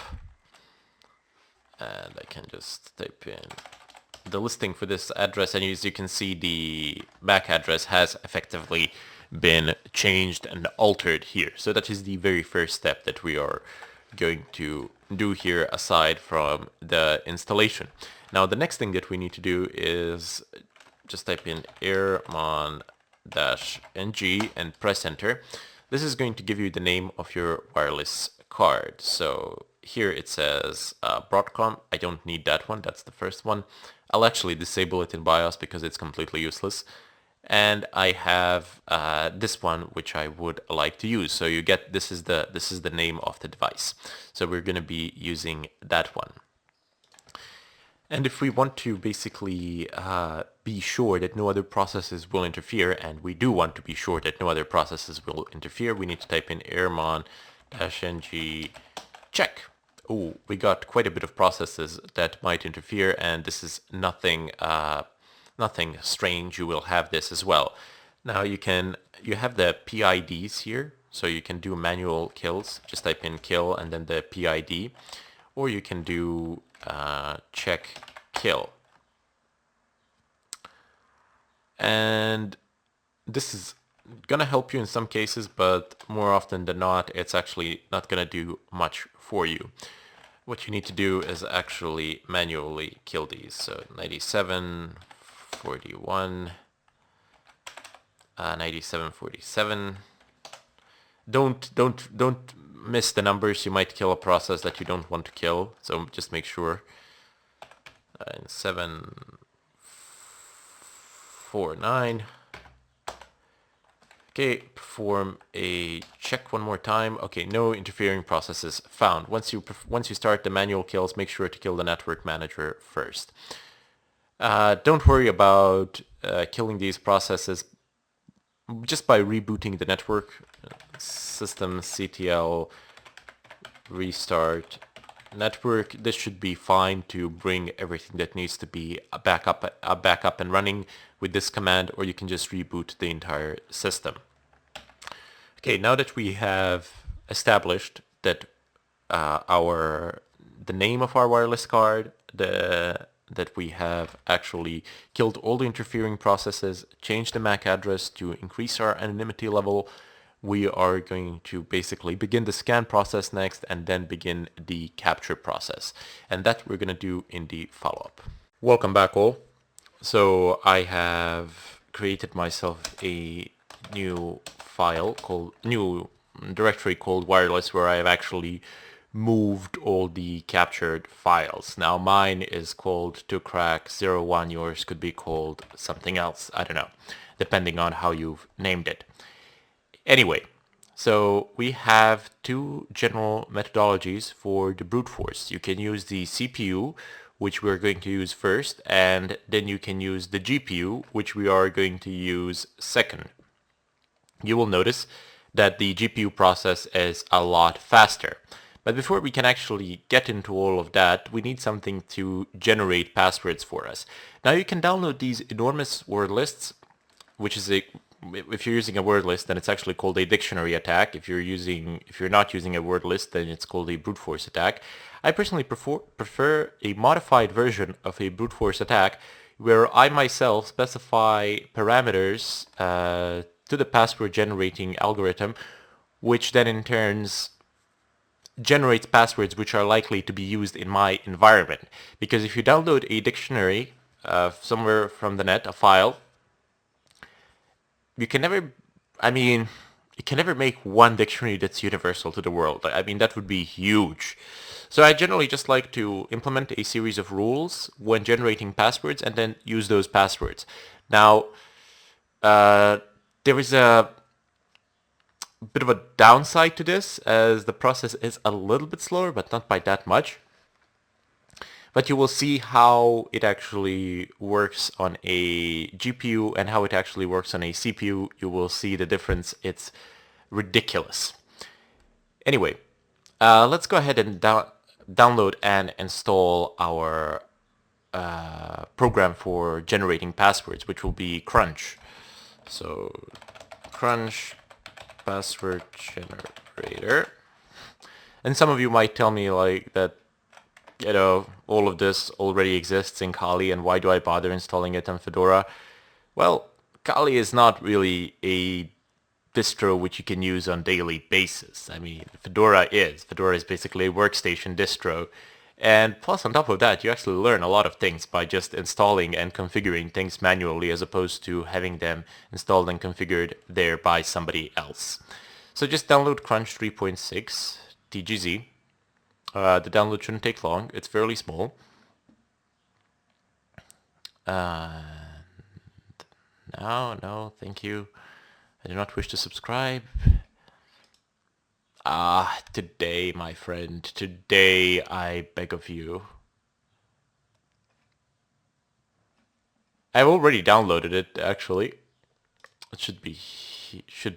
and I can just type in the listing for this address, and as you can see, the MAC address has effectively been changed and altered here. So that is the very first step that we are going to do here, aside from the installation. Now the next thing that we need to do is just type in airmon-ng and press enter. This is going to give you the name of your wireless card. So here it says Broadcom. I don't need that one, that's the first one. I'll actually disable it in BIOS because it's completely useless. And I have this one, which I would like to use. So you get, this is the name of the device. So we're going to be using that one. And if we want to basically be sure that no other processes will interfere, and we do want to be sure that no other processes will interfere, we need to type in airmon-ng check. oh, we got quite a bit of processes that might interfere, and this is nothing nothing strange. You will have this as well. Now you have the PIDs here, so you can do manual kills. Just type in kill and then the PID, or you can do check kill. And this is gonna help you in some cases, but more often than not, it's actually not gonna do much for you. What you need to do is actually manually kill these. So 97, 41, 97, 47. Don't miss the numbers. You might kill a process that you don't want to kill. So just make sure. 7, 4, 9. Okay, perform a check one more time. Okay, no interfering processes found. Once you start the manual kills, make sure to kill the network manager first. Don't worry about killing these processes just by rebooting the network. System ctl restart network. This should be fine to bring everything that needs to be back up and running with this command, or you can just reboot the entire system. Okay, now that we have established that the name of our wireless card, that we have actually killed all the interfering processes, changed the MAC address to increase our anonymity level, we are going to basically begin the scan process next and then begin the capture process. And that we're going to do in the follow-up. Welcome back all. So I have created myself a new directory called wireless, where I have actually moved all the captured files. Now mine is called aircrack-01, yours could be called something else, I don't know, depending on how you've named it. Anyway, so we have two general methodologies for the brute force. You can use the CPU, which we're going to use first, and then you can use the GPU, which we are going to use second. You will notice that the GPU process is a lot faster. But before we can actually get into all of that, we need something to generate passwords for us. Now you can download these enormous word lists, which is if you're using a word list, then it's actually called a dictionary attack. If you're not using a word list, then it's called a brute force attack. I personally prefer a modified version of a brute force attack, where I myself specify parameters to the password generating algorithm, which then in turns generates passwords which are likely to be used in my environment. Because if you download a dictionary somewhere from the net, a file, you can never make one dictionary that's universal to the world. I mean, that would be huge. So I generally just like to implement a series of rules when generating passwords and then use those passwords. Now, there is a bit of a downside to this, as the process is a little bit slower, but not by that much. But you will see how it actually works on a GPU and how it actually works on a CPU. You will see the difference. It's ridiculous. Anyway, let's go ahead and download and install our program for generating passwords, which will be Crunch. So Crunch password generator. And some of you might tell me like that, you know, all of this already exists in Kali, and why do I bother installing it on Fedora? Well, Kali is not really a distro which you can use on a daily basis. I mean, Fedora is basically a workstation distro. And plus, on top of that, you actually learn a lot of things by just installing and configuring things manually, as opposed to having them installed and configured there by somebody else. So just download Crunch 3.6 TGZ. The download shouldn't take long. It's fairly small. No, thank you. I do not wish to subscribe. Today, my friend, today I beg of you. I've already downloaded it, actually. It should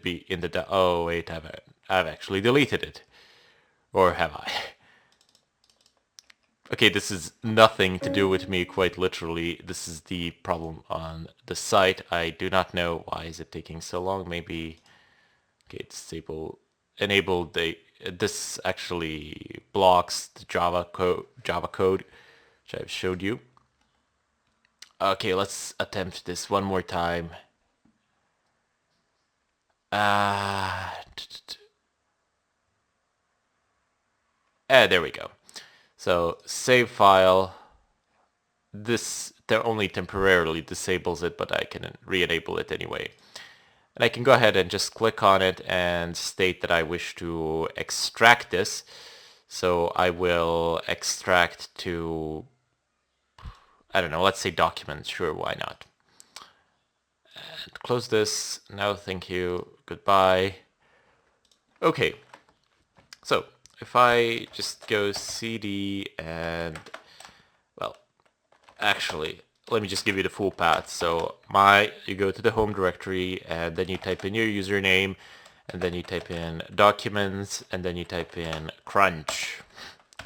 be in the oh wait, I've actually deleted it. Or have I? Okay, this is nothing to do with me, quite literally. This is the problem on the site. I do not know why is it taking so long. Maybe, okay, it's enabled this actually blocks the Java code, which I've showed you. Okay, let's attempt this one more time. There we go. So save file. This only temporarily disables it, but I can re-enable it anyway. And I can go ahead and just click on it and state that I wish to extract this. So I will extract to, I don't know, let's say documents. Sure, why not? And close this. No, thank you. Goodbye. Okay. So if I just go cd and, well, actually, let me just give you the full path. So you go to the home directory and then you type in your username and then you type in documents and then you type in crunch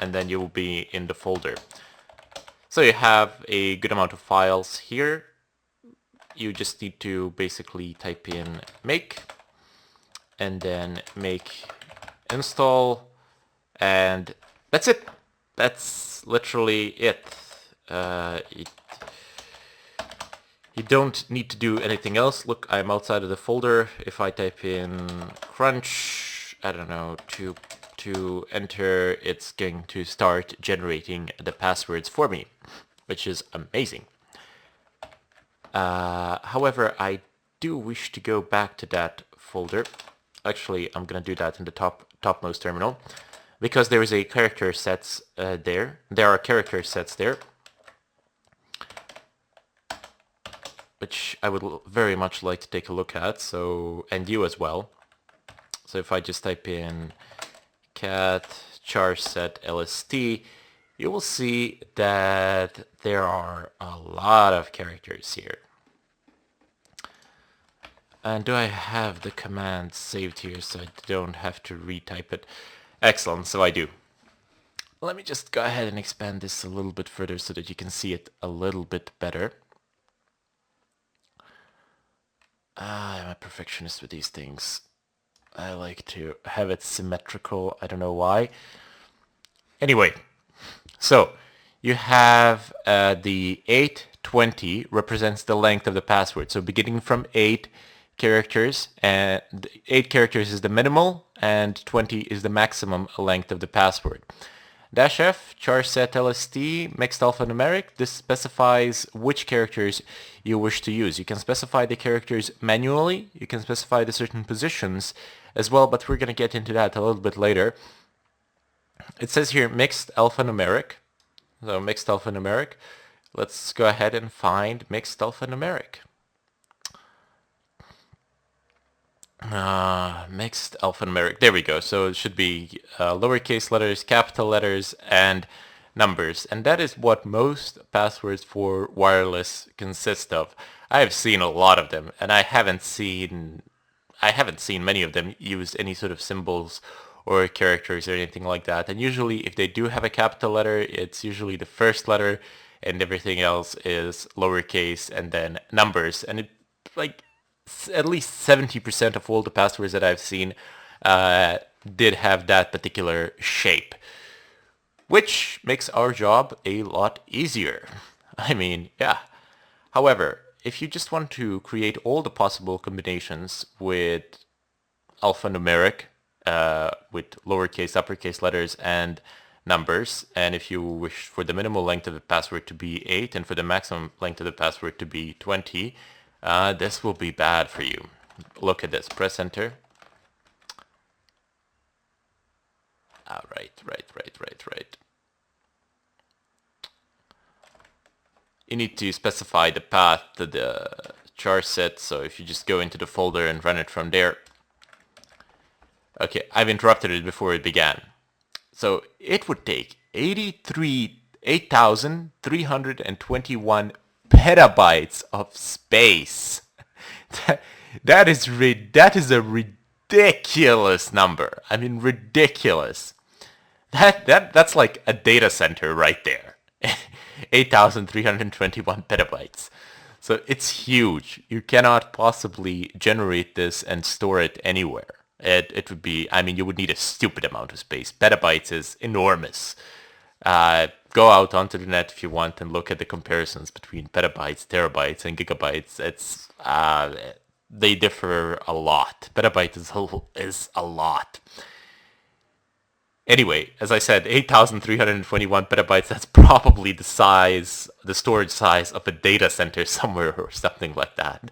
and then you will be in the folder. So you have a good amount of files here. You just need to basically type in make and then make install, and that's it. That's literally it. You don't need to do anything else. Look, I'm outside of the folder. If I type in crunch, I don't know, to enter, it's going to start generating the passwords for me, which is amazing. However, I do wish to go back to that folder. Actually, I'm gonna do that in the topmost terminal, because there is a character sets there. There are character sets there, which I would very much like to take a look at. So, and you as well. So if I just type in cat char set lst, you will see that there are a lot of characters here. And do I have the command saved here so I don't have to retype it? Excellent, so I do. Let me just go ahead and expand this a little bit further so that you can see it a little bit better. I'm a perfectionist with these things. I like to have it symmetrical, I don't know why. Anyway, so you have the 820 represents the length of the password. So beginning from 8 characters, and 8 characters is the minimal and 20 is the maximum length of the password. -f char set lst mixed alphanumeric. This specifies which characters you wish to use. You can specify the characters manually. You can specify the certain positions as well, but we're going to get into that a little bit later. It says here mixed alphanumeric. So mixed alphanumeric. Let's go ahead and find mixed alphanumeric. Mixed alphanumeric. There we go. So it should be lowercase letters, capital letters, and numbers. And that is what most passwords for wireless consist of. I have seen a lot of them, and I haven't seen many of them use any sort of symbols or characters or anything like that. And usually if they do have a capital letter, it's usually the first letter and everything else is lowercase and then numbers. And it, like, at least 70% of all the passwords that I've seen did have that particular shape, which makes our job a lot easier. I mean, yeah. However, if you just want to create all the possible combinations with alphanumeric, with lowercase, uppercase letters, and numbers, and if you wish for the minimal length of the password to be 8 and for the maximum length of the password to be 20, this will be bad for you. Look at this. Press enter. Right. You need to specify the path to the char set, so if you just go into the folder and run it from there. Okay, I've interrupted it before it began. So it would take 8,321 petabytes of space. That is a ridiculous number. I mean, ridiculous. That's like a data center right there. 8,321 petabytes. So it's huge. You cannot possibly generate this and store it anywhere. It would be, I mean, you would need a stupid amount of space. Petabytes is enormous. Go out onto the net if you want and look at the comparisons between petabytes, terabytes, and gigabytes. They differ a lot. Petabyte is a lot. Anyway, as I said, 8,321 petabytes, that's probably the storage size of a data center somewhere or something like that.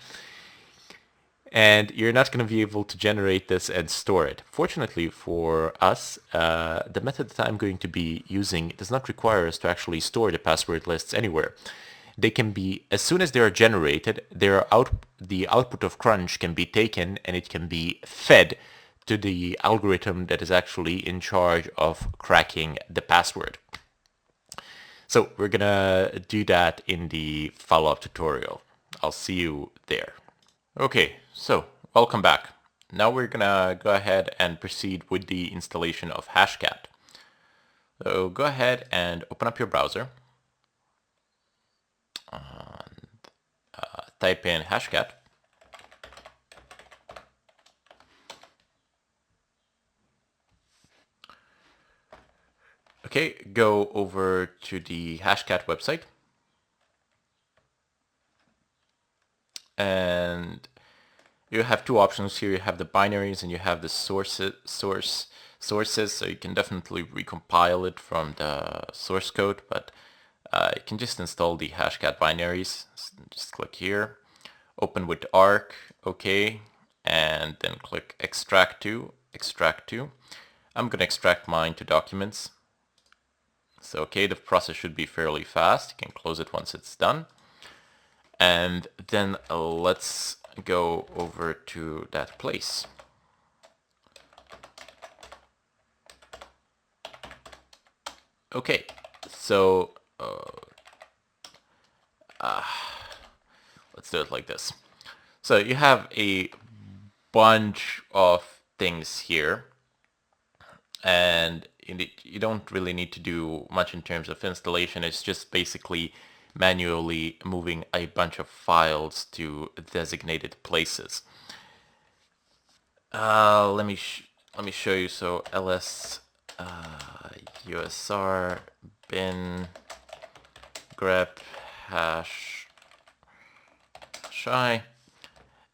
And you're not going to be able to generate this and store it. Fortunately for us, the method that I'm going to be using does not require us to actually store the password lists anywhere. They can be, as soon as they are generated, the output of Crunch can be taken and it can be fed to the algorithm that is actually in charge of cracking the password. So we're gonna do that in the follow-up tutorial. I'll see you there. Okay, so welcome back. Now we're gonna go ahead and proceed with the installation of HashCat. So go ahead and open up your browser. Type in HashCat. Okay, go over to the HashCat website. And you have two options here. You have the binaries and you have the sources, so you can definitely recompile it from the source code, but you can just install the HashCat binaries. Just click here, open with Arc, okay, and then click extract to. I'm going to extract mine to documents. So okay, the process should be fairly fast. You can close it once it's done. And then let's go over to that place. Okay, so let's do it like this. So you have a bunch of things here, and you don't really need to do much in terms of installation. It's just basically manually moving a bunch of files to designated places. Let me show you. So ls usr bin grep hash shy,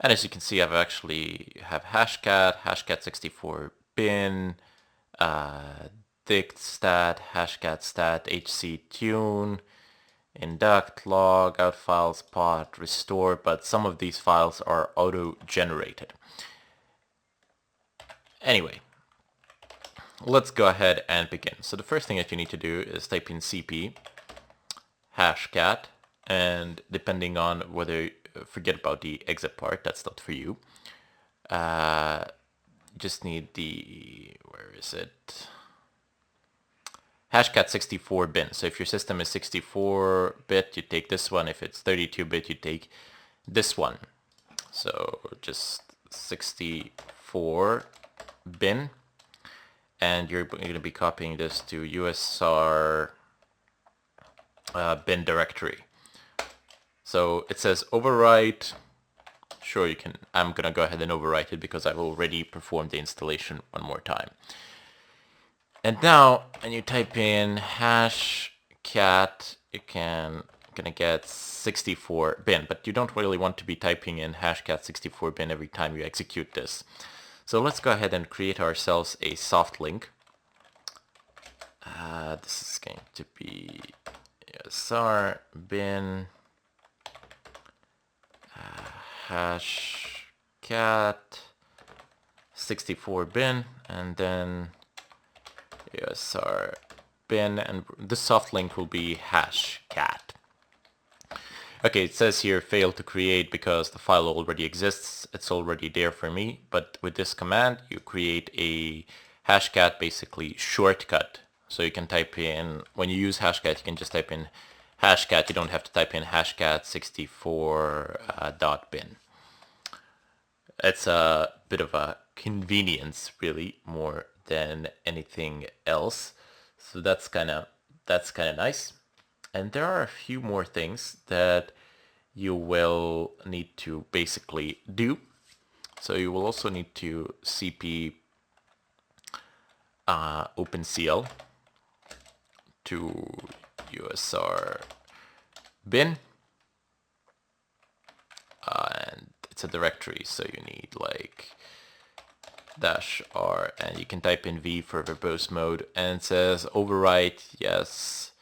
and as you can see, I've actually have HashCat 64 bin, dict stat, HashCat stat, hc tune, induct, log, out files, pot, restore, but some of these files are auto-generated. Anyway, let's go ahead and begin. So the first thing that you need to do is type in cp hashcat, and depending on whether, forget about the exit part, that's not for you. Just need the, where is it? HashCat 64 bin. So if your system is 64-bit, you take this one. If it's 32-bit, you take this one. So just 64 bin, and you're going to be copying this to USR bin directory. So it says overwrite. Sure, you can. I'm going to go ahead and overwrite it because I've already performed the installation one more time. And now, when you type in HashCat, you gonna get 64 bin, but you don't really want to be typing in HashCat 64 bin every time you execute this. So let's go ahead and create ourselves a soft link. This is going to be USR bin HashCat 64 bin, and then USR bin, and the soft link will be HashCat. Okay, it says here failed to create because the file already exists. It's already there for me, but with this command you create a HashCat basically shortcut. So you can type in, when you use HashCat, you can just type in HashCat. You don't have to type in HashCat 64 .bin. It's a bit of a convenience, really, more than anything else. So that's kind of nice. And there are a few more things that you will need to basically do. So you will also need to cp OpenCL to USR bin, and it's a directory, so you need like -r, and you can type in V for verbose mode, and it says overwrite yes,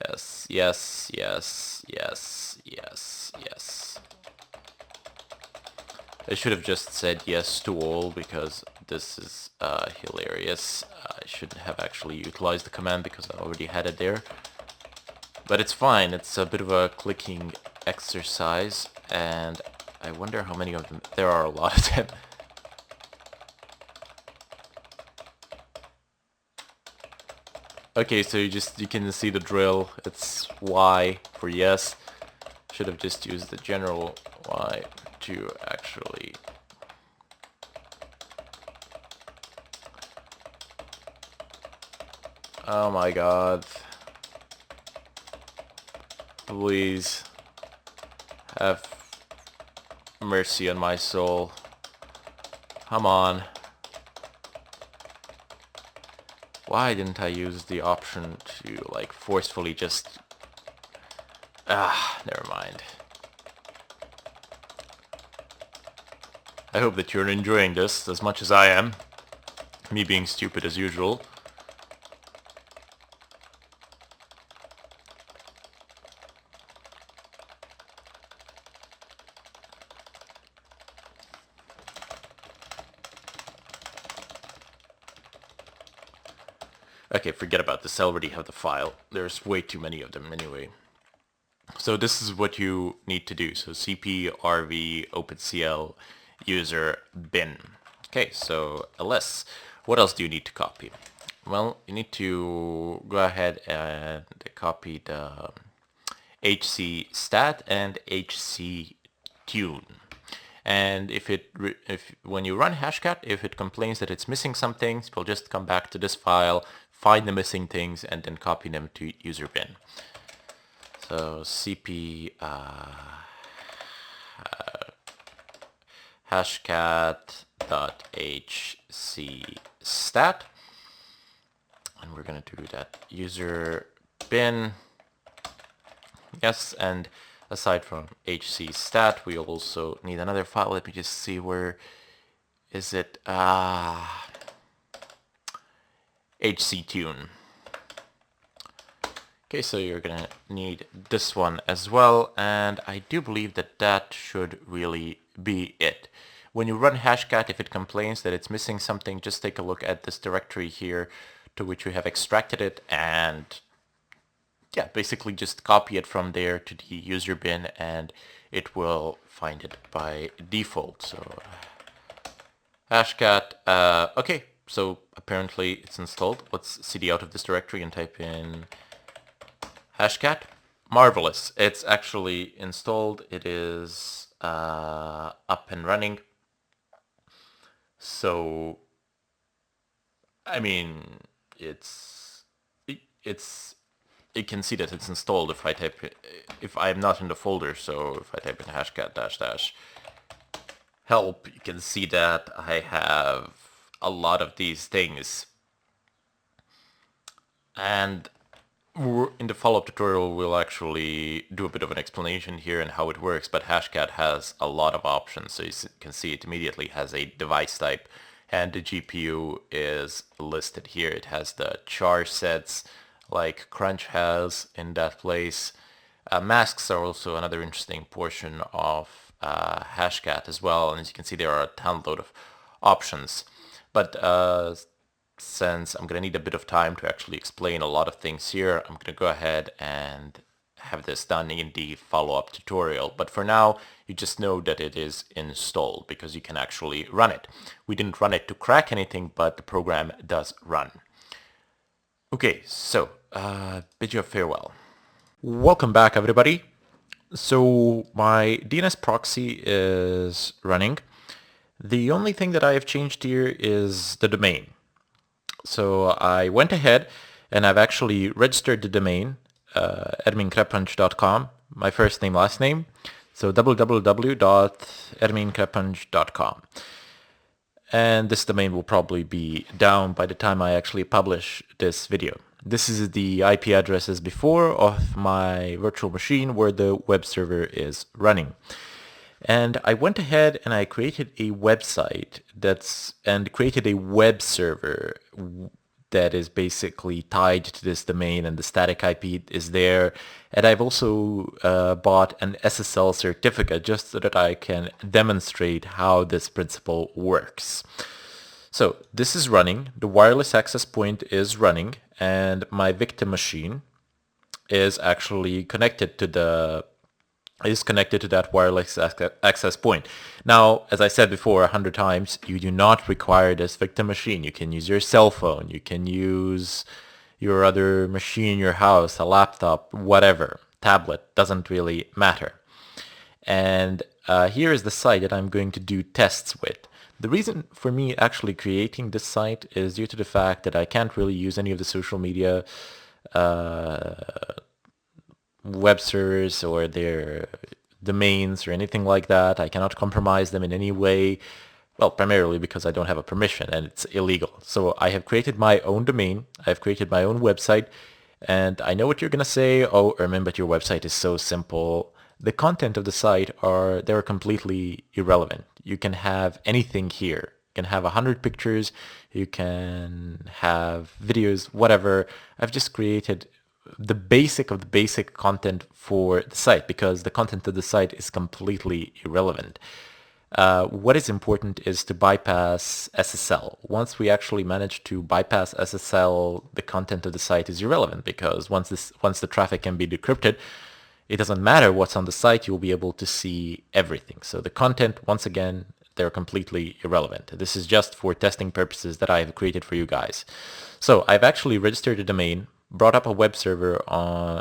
yes, yes, yes, yes, yes, yes. I should have just said yes to all because this is hilarious. I shouldn't have actually utilized the command because I already had it there. But it's fine, it's a bit of a clicking exercise, and I wonder how many of them. There are a lot of them. Okay, so you can see the drill. It's Y for yes. Should have just used the general Y to actually. Oh my god. Please have mercy on my soul. Come on. Why didn't I use the option to like forcefully just... never mind. I hope that you're enjoying this as much as I am. Me being stupid as usual. Okay, forget about this. I already have the file. There's way too many of them anyway. So this is what you need to do. So cp rv OpenCL user bin. Okay, so ls. What else do you need to copy? Well, you need to go ahead and copy the hcstat and hctune. And if when you run HashCat, if it complains that it's missing some things, we'll just come back to this file, find the missing things, and then copy them to user bin. So cp hashcat.hcstat, and we're gonna do that user bin. Yes, and aside from hcstat, we also need another file. Let me just see, where is it? hctune. Okay, so you're gonna need this one as well, and I do believe that that should really be it. When you run HashCat, if it complains that it's missing something, just take a look at this directory here to which we have extracted it, and yeah, basically just copy it from there to the user bin, and it will find it by default. So HashCat, okay, so apparently it's installed. Let's cd out of this directory and type in HashCat. Marvelous. It's actually installed. It is up and running. So, I mean, it can see that it's installed if I type it, if I'm not in the folder. So if I type in hashcat -- help, you can see that I have a lot of these things. And in the follow-up tutorial, we'll actually do a bit of an explanation here and how it works, but HashCat has a lot of options. So you can see it immediately has a device type, and the GPU is listed here. It has the char sets like Crunch has in that place. Masks are also another interesting portion of HashCat as well, and as you can see, there are a ton load of options. But since I'm going to need a bit of time to actually explain a lot of things here, I'm going to go ahead and have this done in the follow-up tutorial. But for now, you just know that it is installed because you can actually run it. We didn't run it to crack anything, but the program does run. Okay, so bid you a farewell. Welcome back, everybody. So my DNS proxy is running. The only thing that I have changed here is the domain. So I went ahead and I've actually registered the domain, adminkrepunch.com, my first name, last name, so www.adminkrepunch.com. And this domain will probably be down by the time I actually publish this video. This is the IP address as before of my virtual machine where the web server is running. And I went ahead and I created a website created a web server that is basically tied to this domain, and the static IP is there. And I've also bought an SSL certificate just so that I can demonstrate how this principle works. So this is running, the wireless access point is running, and my victim machine is actually connected to that wireless access point. Now, as I said before 100 times, you do not require this victim machine. You can use your cell phone, you can use your other machine in your house, a laptop, whatever, tablet, doesn't really matter. And here is the site that I'm going to do tests with. The reason for me actually creating this site is due to the fact that I can't really use any of the social media web servers or their domains or anything like that. I cannot compromise them in any way. Well, primarily because I don't have a permission and it's illegal. So I have created my own domain. I've created my own website. And I know what you're going to say. Oh, Ermin, but your website is so simple. The content of the site they're completely irrelevant. You can have anything here. You can have 100 pictures. You can have videos, whatever. I've just created the basic of the basic content for the site because the content of the site is completely irrelevant. What is important is to bypass SSL. Once we actually manage to bypass SSL, the content of the site is irrelevant because once the traffic can be decrypted, it doesn't matter what's on the site, you'll be able to see everything. So the content, once again, they're completely irrelevant. This is just for testing purposes that I have created for you guys. So I've actually registered a domain, brought up a web server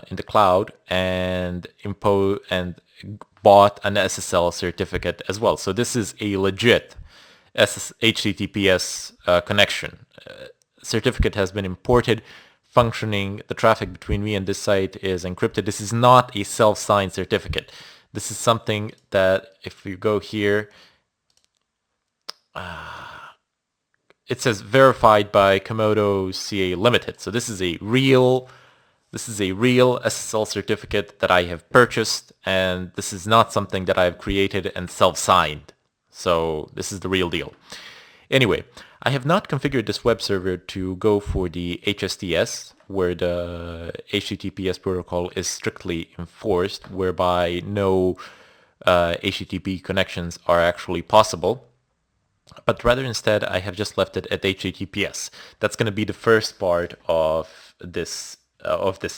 in the cloud, and bought an SSL certificate as well. So this is a legit HTTPS connection. Certificate has been imported, functioning. The traffic between me and this site is encrypted. This is not a self-signed certificate. This is something that if you go here, it says verified by Komodo CA Limited. So this is a real SSL certificate that I have purchased, and this is not something that I've created and self-signed. So this is the real deal. Anyway, I have not configured this web server to go for the HSTS, where the HTTPS protocol is strictly enforced, whereby no HTTP connections are actually possible. But rather instead, I have just left it at HTTPS. That's going to be the first part of this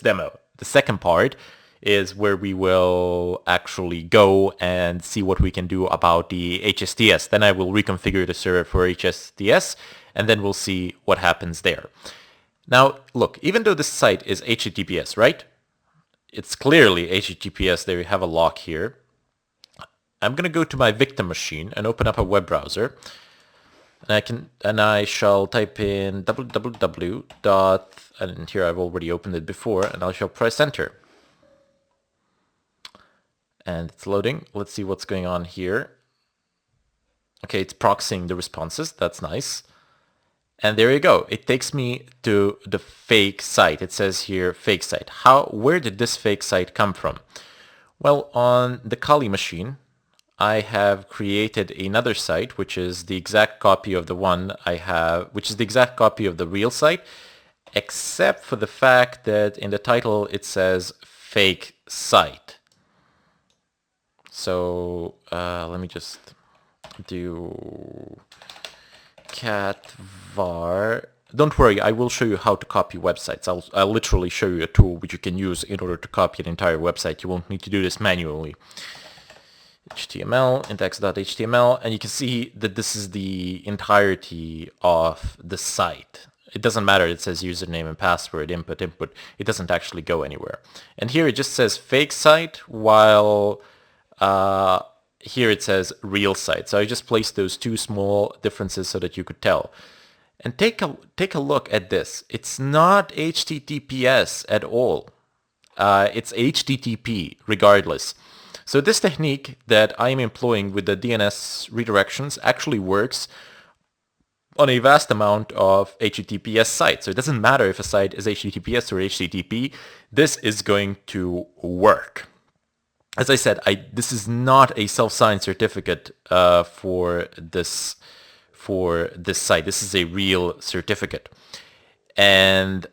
demo. The second part is where we will actually go and see what we can do about the HSTS. Then I will reconfigure the server for HSTS, and then we'll see what happens there. Now, look, even though this site is HTTPS, right? It's clearly HTTPS. There you have a lock here. I'm going to go to my victim machine and open up a web browser. And I shall type in www. And here I've already opened it before, and I shall press enter. And it's loading. Let's see what's going on here. Okay, it's proxying the responses. That's nice. And there you go. It takes me to the fake site. It says here fake site. Where did this fake site come from? Well, on the Kali machine, I have created another site, which is the exact copy of the one I have, which is the exact copy of the real site, except for the fact that in the title it says fake site. So let me just do cat var. Don't worry, I will show you how to copy websites. I'll literally show you a tool which you can use in order to copy an entire website. You won't need to do this manually. HTML, index.html, and you can see that this is the entirety of the site. It doesn't matter, it says username and password, input. It doesn't actually go anywhere. And here it just says fake site, while here it says real site. So I just placed those two small differences so that you could tell. And take a look at this. It's not HTTPS at all. It's HTTP regardless. So this technique that I'm employing with the DNS redirections actually works on a vast amount of HTTPS sites. So it doesn't matter if a site is HTTPS or HTTP, this is going to work. As I said, this is not a self-signed certificate for this site. This is a real certificate. And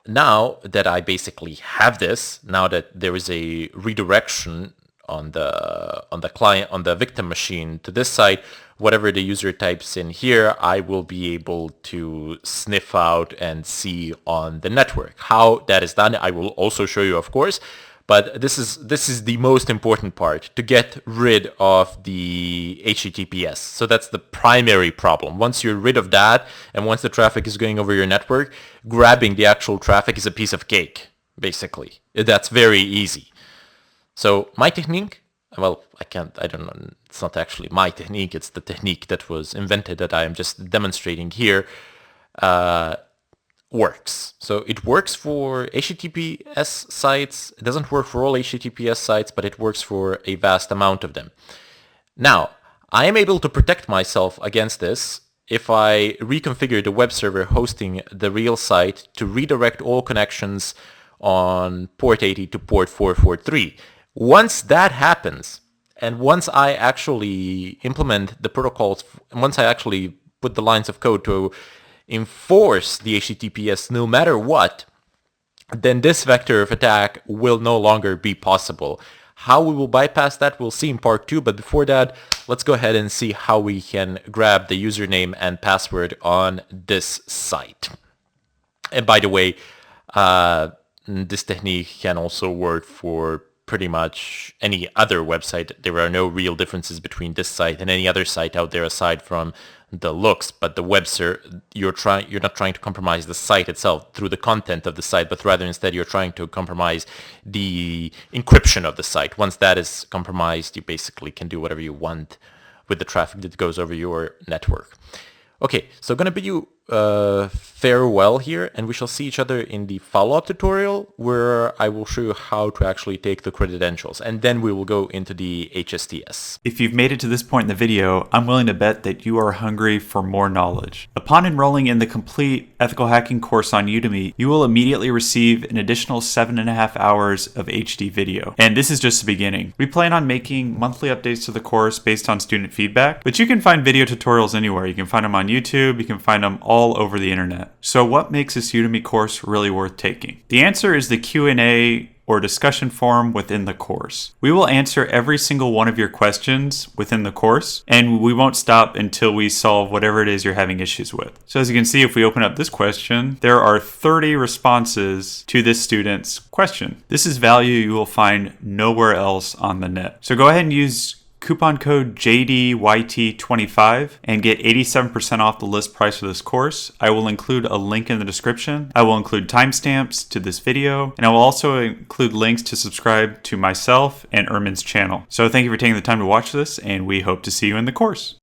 now that I basically have this, now that there is a redirection on the client, on the victim machine to this site, whatever the user types in here, I will be able to sniff out and see on the network. How that is done, I will also show you, of course. But this is the most important part, to get rid of the HTTPS. So that's the primary problem. Once you're rid of that, and once the traffic is going over your network, grabbing the actual traffic is a piece of cake, basically. That's very easy. So my technique, well, I don't know, it's not actually my technique, it's the technique that was invented that I am just demonstrating here, works. So it works for HTTPS sites. It doesn't work for all HTTPS sites, but it works for a vast amount of them. Now, I am able to protect myself against this if I reconfigure the web server hosting the real site to redirect all connections on port 80 to port 443. Once that happens, and once I actually implement the protocols, once I actually put the lines of code to enforce the HTTPS no matter what, then this vector of attack will no longer be possible. How we will bypass that we'll see in part 2, but before that, let's go ahead and see how we can grab the username and password on this site. And by the way, this technique can also work for pretty much any other website. There are no real differences between this site and any other site out there aside from the looks, but the web server, you're not trying to compromise the site itself through the content of the site, but rather instead you're trying to compromise the encryption of the site. Once that is compromised, you basically can do whatever you want with the traffic that goes over your network. Okay, so going to bid you farewell here, and we shall see each other in the follow-up tutorial where I will show you how to actually take the credentials, and then we will go into the HSTS. If you've made it to this point in the video, I'm willing to bet that you are hungry for more knowledge. Upon enrolling in the complete ethical hacking course on Udemy, you will immediately receive an additional 7.5 hours of HD video. And this is just the beginning. We plan on making monthly updates to the course based on student feedback, but you can find video tutorials anywhere. You can find them on YouTube, you can find them all over the internet. So what makes this Udemy course really worth taking? The answer is the Q&A or discussion forum within the course. We will answer every single one of your questions within the course, and we won't stop until we solve whatever it is you're having issues with. So as you can see, if we open up this question, there are 30 responses to this student's question. This is value you will find nowhere else on the net. So go ahead and use coupon code JDYT25 and get 87% off the list price for this course. I will include a link in the description. I will include timestamps to this video, and I will also include links to subscribe to myself and Ermin's channel. So thank you for taking the time to watch this, and we hope to see you in the course.